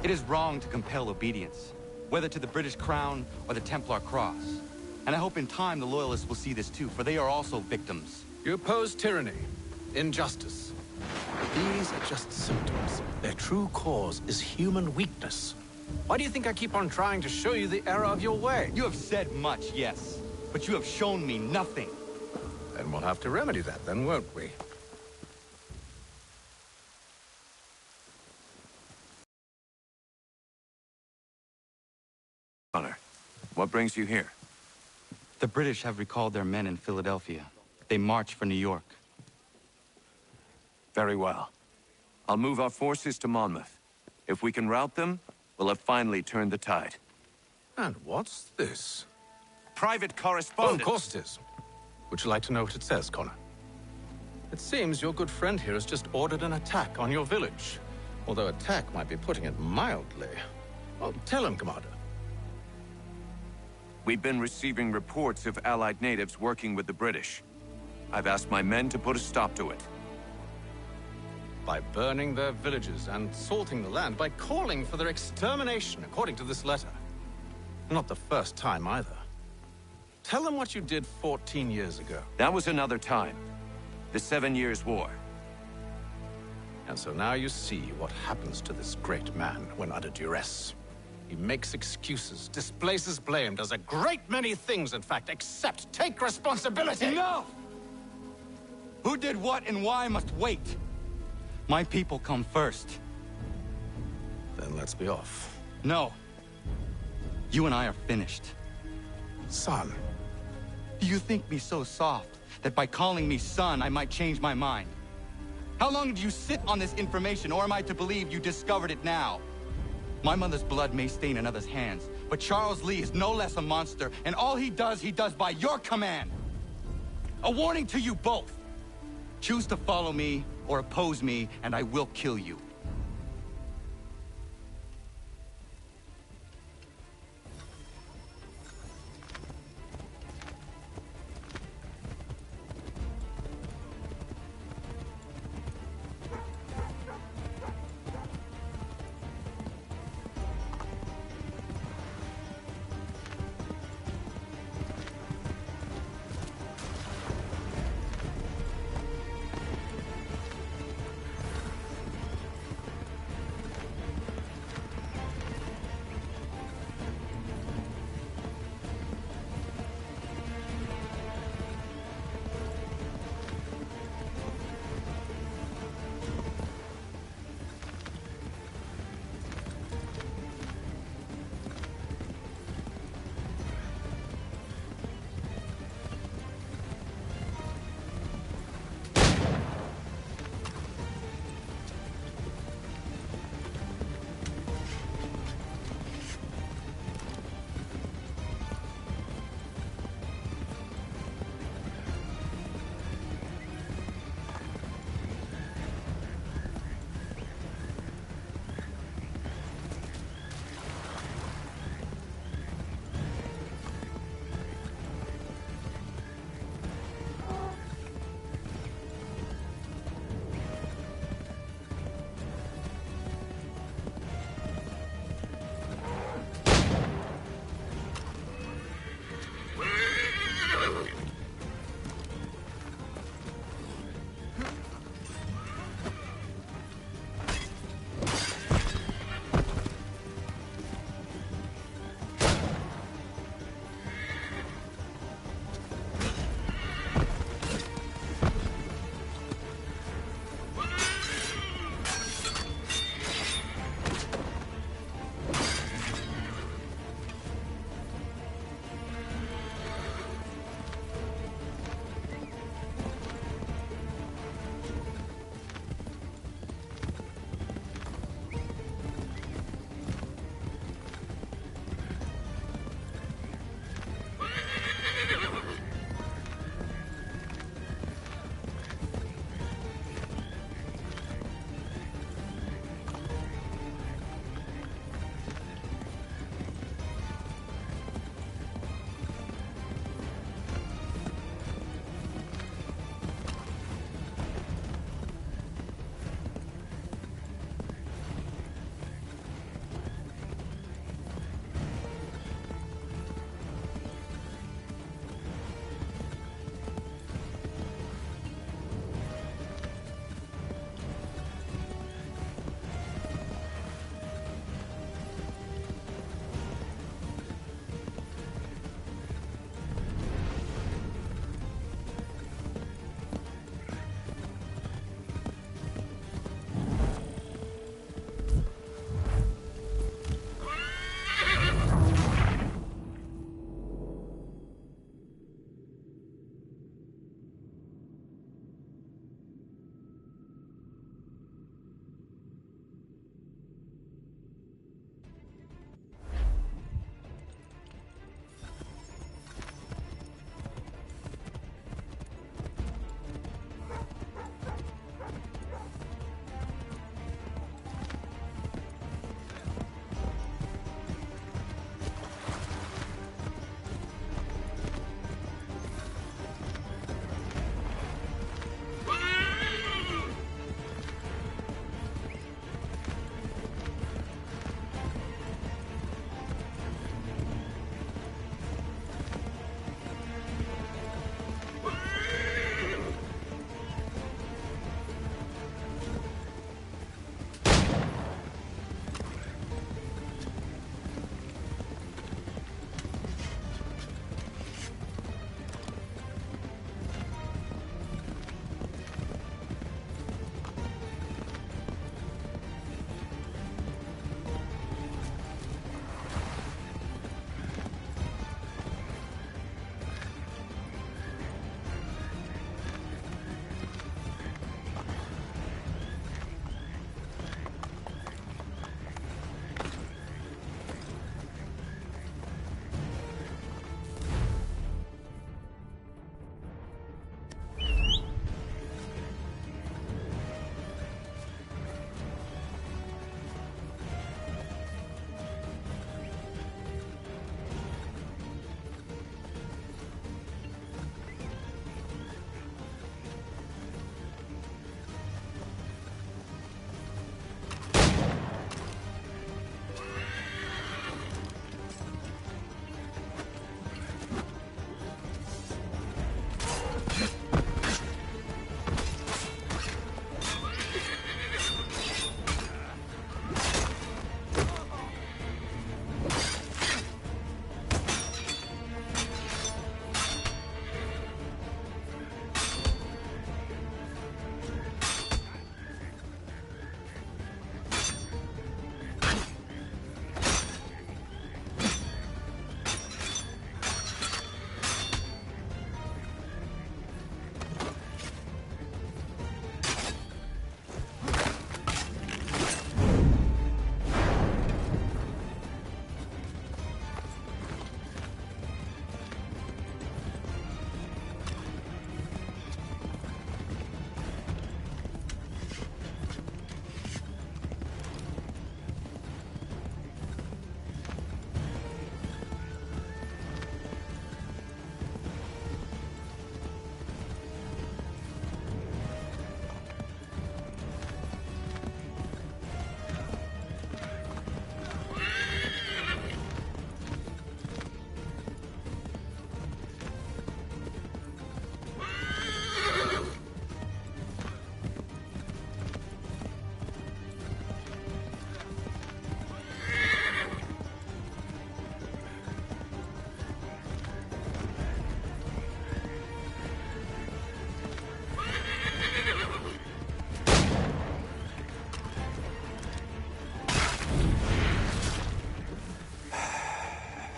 It is wrong to compel obedience, whether to the British Crown or the Templar Cross. And I hope in time the Loyalists will see this too, for they are also victims. You oppose tyranny, injustice. These are just symptoms. Their true cause is human weakness. Why do you think I keep on trying to show you the error of your way? You have said much, yes, but you have shown me nothing. Then we'll have to remedy that then, won't we? Connor, what brings you here? The British have recalled their men in Philadelphia. They march for New York. Very well. I'll move our forces to Monmouth. If we can rout them, we'll have finally turned the tide. And what's this? Private Oh, correspondence. of course it is. Would you like to know what it says, Connor? It seems your good friend here has just ordered an attack on your village. Although attack might be putting it mildly. Well, tell him, Commander. We've been receiving reports of Allied natives working with the British. I've asked my men to put a stop to it. By burning their villages and salting the land, by calling for their extermination, according to this letter. Not the first time, either. Tell them what you did 14 years ago. That was another time. The 7 Years' War. And so now you see what happens to this great man when under duress. He makes excuses, displaces blame, does a great many things, in fact, except take responsibility! Enough! Who did what and why must wait. My people come first. Then let's be off. No. You and I are finished. Son. Do you think me so soft that by calling me son, I might change my mind? How long did you sit on this information, or am I to believe you discovered it now? My mother's blood may stain another's hands, but Charles Lee is no less a monster, and all he does by your command. A warning to you both. Choose to follow me or oppose me, and I will kill you.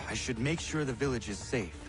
I should make sure the village is safe.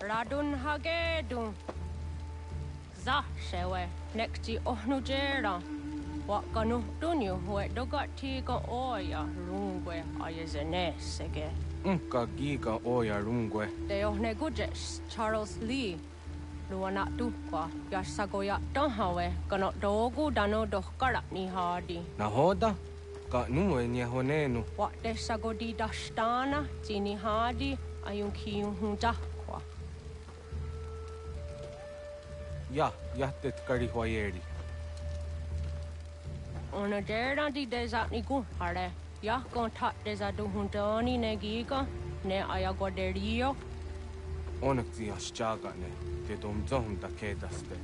Radun hagedun. Za shewe nekti ohnujera. Wakanu dunyu we dogati ka oya rungwe ayezene sege. Unka giga oya rungwe. De ohne gujes Charles Lee. Luana tukwa yasagoya donhawe kano dogu dano dohkara ni hadi. Nahoda? Ka nuwe nye honenu. Wat de sagodi dashtana tini hadi ayun kiyun hunta. Ja tet kari hoyeri. Ona dera di desa ni gun hare. Ja kon tat desa du huntoni ne giga ne ayagoderio. Onak ti aschaga ne. Te dom zohum da kedaste.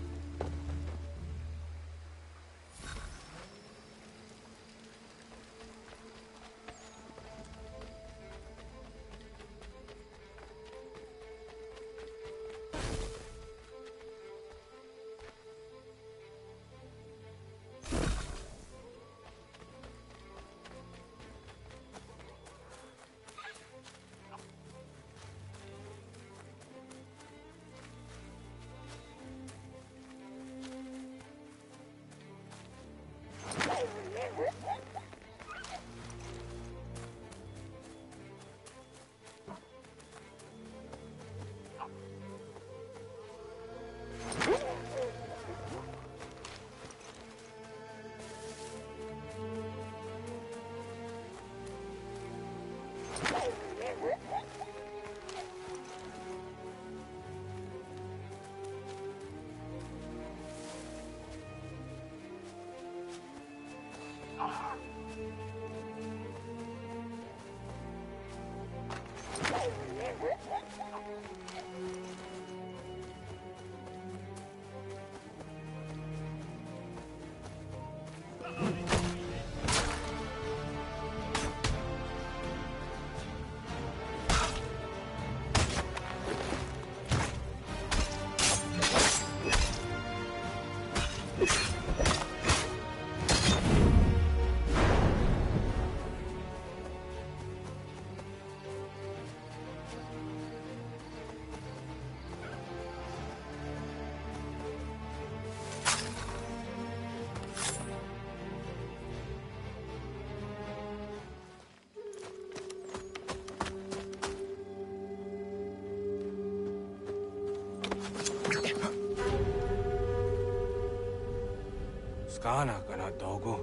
Skana kana dogo.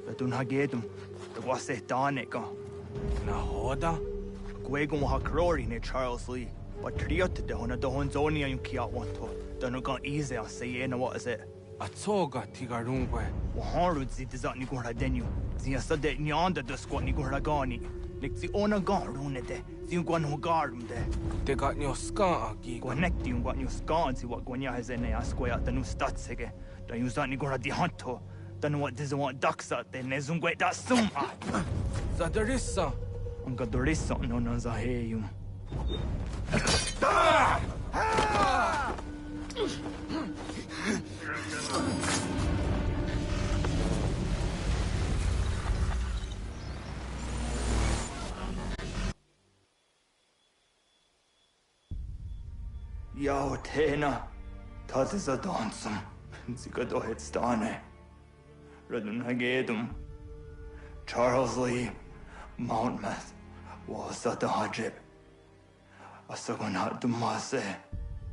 Vedun hagedum. The wase danika. Nahoda? Gwegon ha krori ne Charles Lee. But triot de hona do honzoni ayun kiat wanto. Danu gan easy on say what is it? Atsoga tigarungwe. Waharud zi dizat ni gora denu. Zia sadet nyanda de squat ni gora gani. Lik zi ona gan rune de. Zi gwan ho garum de. Te got nyo ska gi. Gwanek di gwan nyo ska zi wat gwanya has ene asquaya danu statsege. Dan you zat ni gora di hanto. Danu what diz want ducksat de ne zungwe da sum. Zadarissa. Unga dorissa no non za heyum. Yo, Tena, that is a dancing. Zikadohetstane. Radunhagedum. Charles Lee, Mountmouth, Wasatahajib. Asagonat Dumase,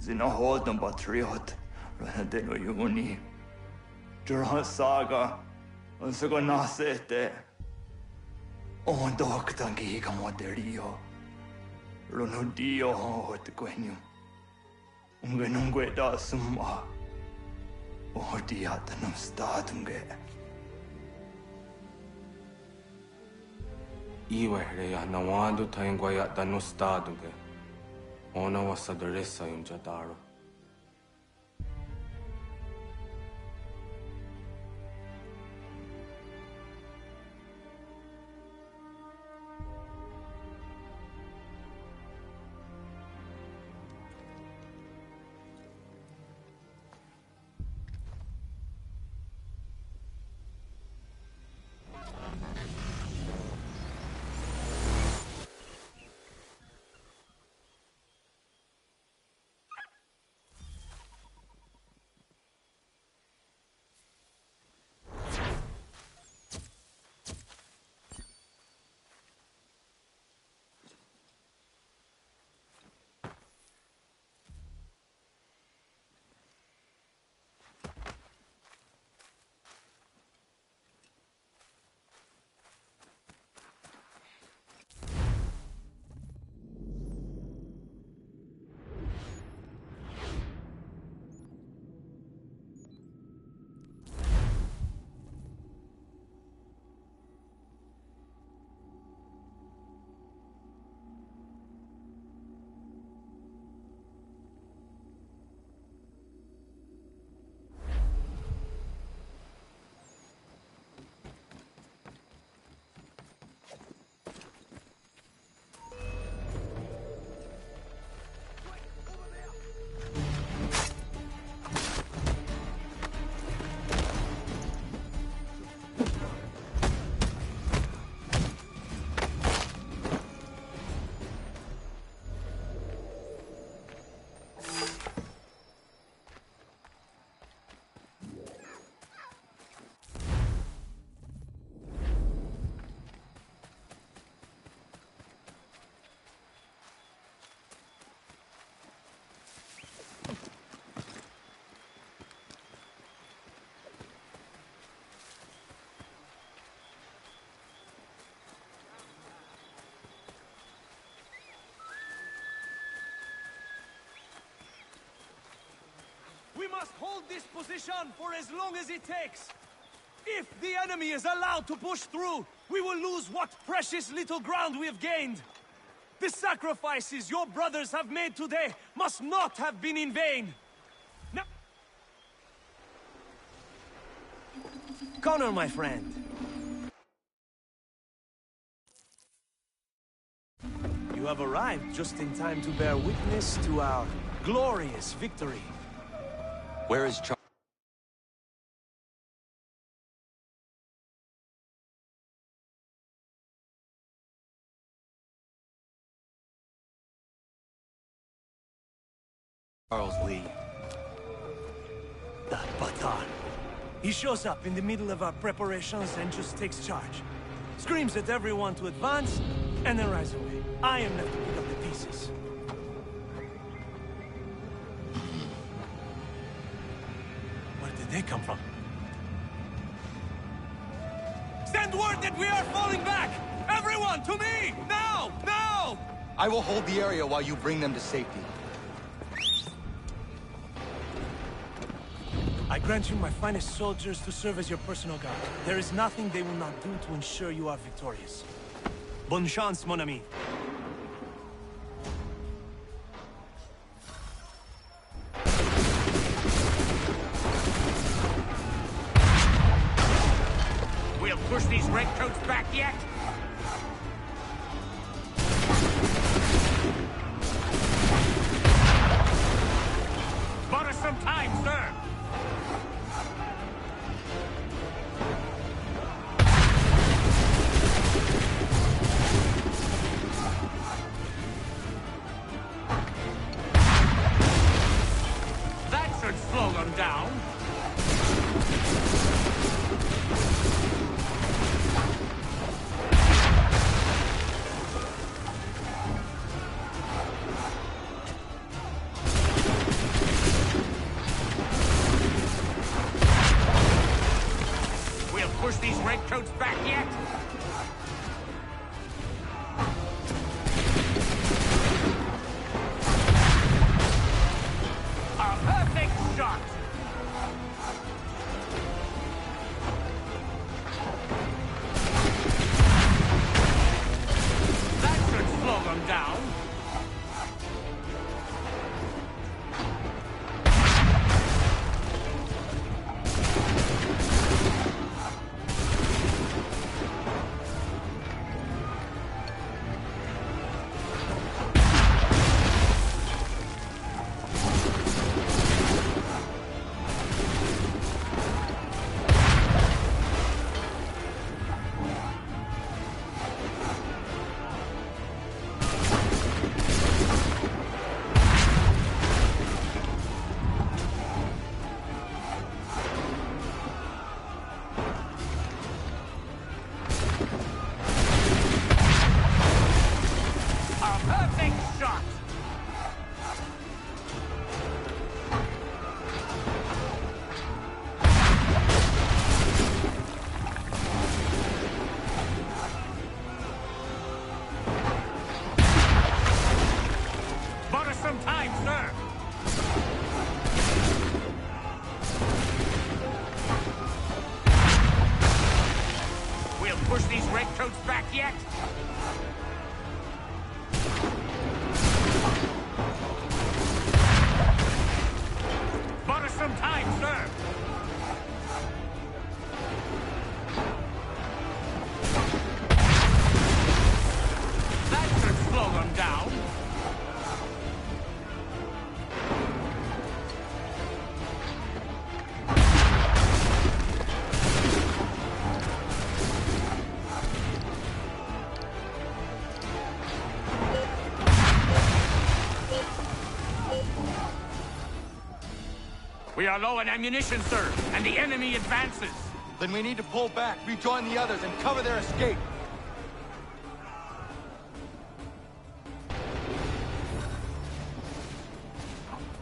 Zinahodam Patriot, Ranadeno Yuni. Jurhat Saga, Asagonasete. On Doctangi Camoderio. Ronodio Hotquenium. Ungenungue da Summa. Odiatanum Statunge. Iwehreya Nawadu Taingwaya Danustaduge. Ona wasadresa Yumjadaro. We must hold this position for as long as it takes. If the enemy is allowed to push through, we will lose what precious little ground we have gained. The sacrifices your brothers have made today must not have been in vain. Now... Connor, my friend. You have arrived just in time to bear witness to our glorious victory. Where is Charles Lee? That Bataan. He shows up in the middle of our preparations and just takes charge. Screams at everyone to advance, and then rides away. I am left to pick up the pieces. Where did they come from? Send word that we are falling back! Everyone, to me! Now! Now! I will hold the area while you bring them to safety. I grant you my finest soldiers to serve as your personal guard. There is nothing they will not do to ensure you are victorious. Bonne chance, mon ami. We'll push these redcoats back yet? Bought us some time, sir. That should slow them down. these redcoats back yet? A perfect shot! That should slow them down. Push these redcoats back yet? Bought us some time, sir. That should slow them down. We are low on ammunition, sir, and the enemy advances. Then we need to pull back, rejoin the others, and cover their escape.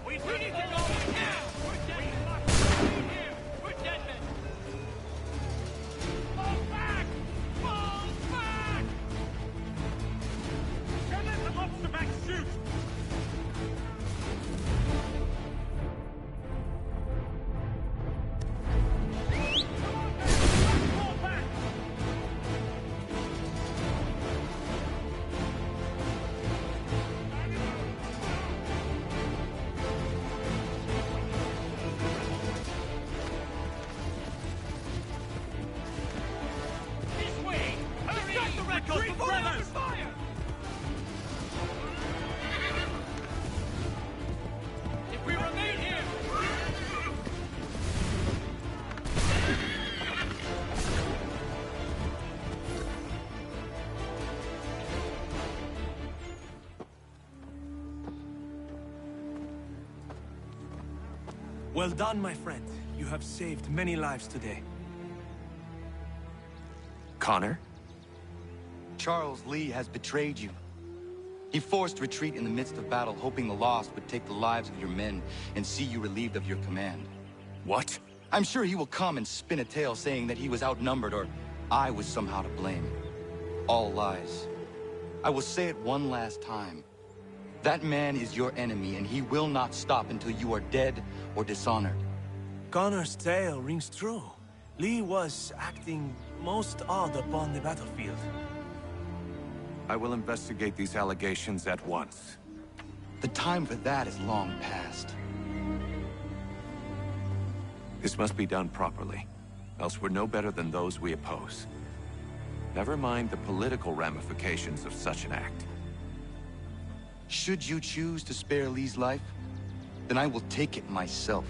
We need to go in now! We must be here! We're dead men! Fall back! Fall back! Can't let the monster back shoot! Well done, my friend. You have saved many lives today. Connor? Charles Lee has betrayed you. He forced retreat in the midst of battle, hoping the loss would take the lives of your men and see you relieved of your command. What? I'm sure he will come and spin a tale saying that he was outnumbered or I was somehow to blame. All lies. I will say it one last time. That man is your enemy, and he will not stop until you are dead or dishonored. Connor's tale rings true. Lee was acting most odd upon the battlefield. I will investigate these allegations at once. The time for that is long past. This must be done properly, else we're no better than those we oppose. Never mind the political ramifications of such an act. Should you choose to spare Lee's life, then I will take it myself.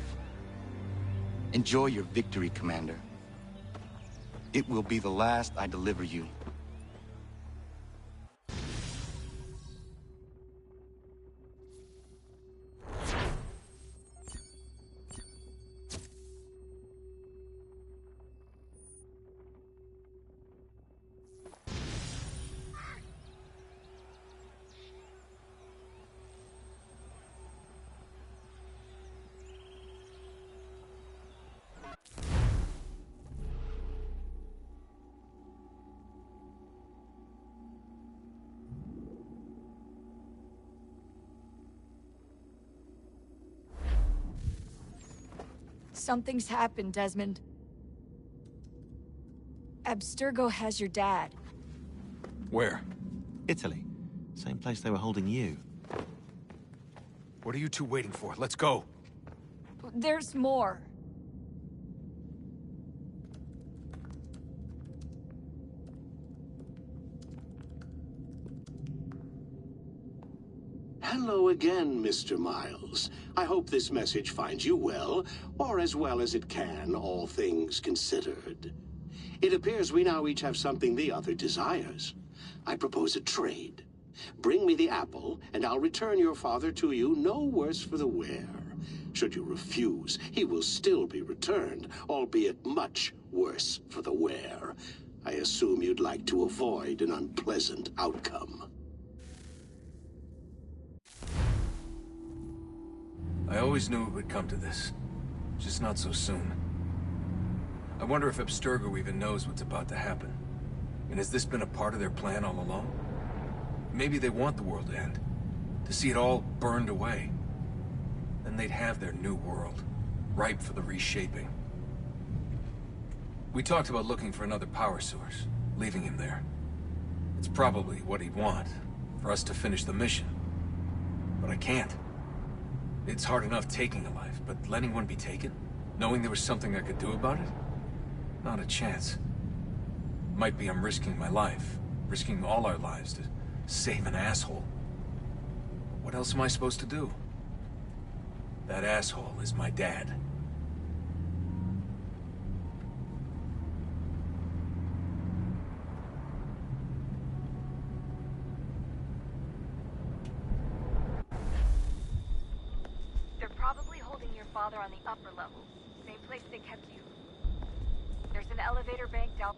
Enjoy your victory, Commander. It will be the last I deliver you. Something's happened, Desmond. Abstergo has your dad. Where? Italy. Same place they were holding you. What are you two waiting for? Let's go. There's more. Hello again, Mr. Miles. I hope this message finds you well, or as well as it can, all things considered. It appears we now each have something the other desires. I propose a trade. Bring me the apple, and I'll return your father to you no worse for the wear. Should you refuse, he will still be returned, albeit much worse for the wear. I assume you'd like to avoid an unpleasant outcome. I always knew it would come to this. Just not so soon. I wonder if Abstergo even knows what's about to happen. And has this been a part of their plan all along? Maybe they want the world to end. To see it all burned away. Then they'd have their new world, ripe for the reshaping. We talked about looking for another power source, leaving him there. It's probably what he'd want, for us to finish the mission. But I can't. It's hard enough taking a life, but letting one be taken? Knowing there was something I could do about it? Not a chance. Might be I'm risking my life, risking all our lives to save an asshole. What else am I supposed to do? That asshole is my dad. They're probably holding your father on the upper level. Same place they kept you. There's an elevator bank down...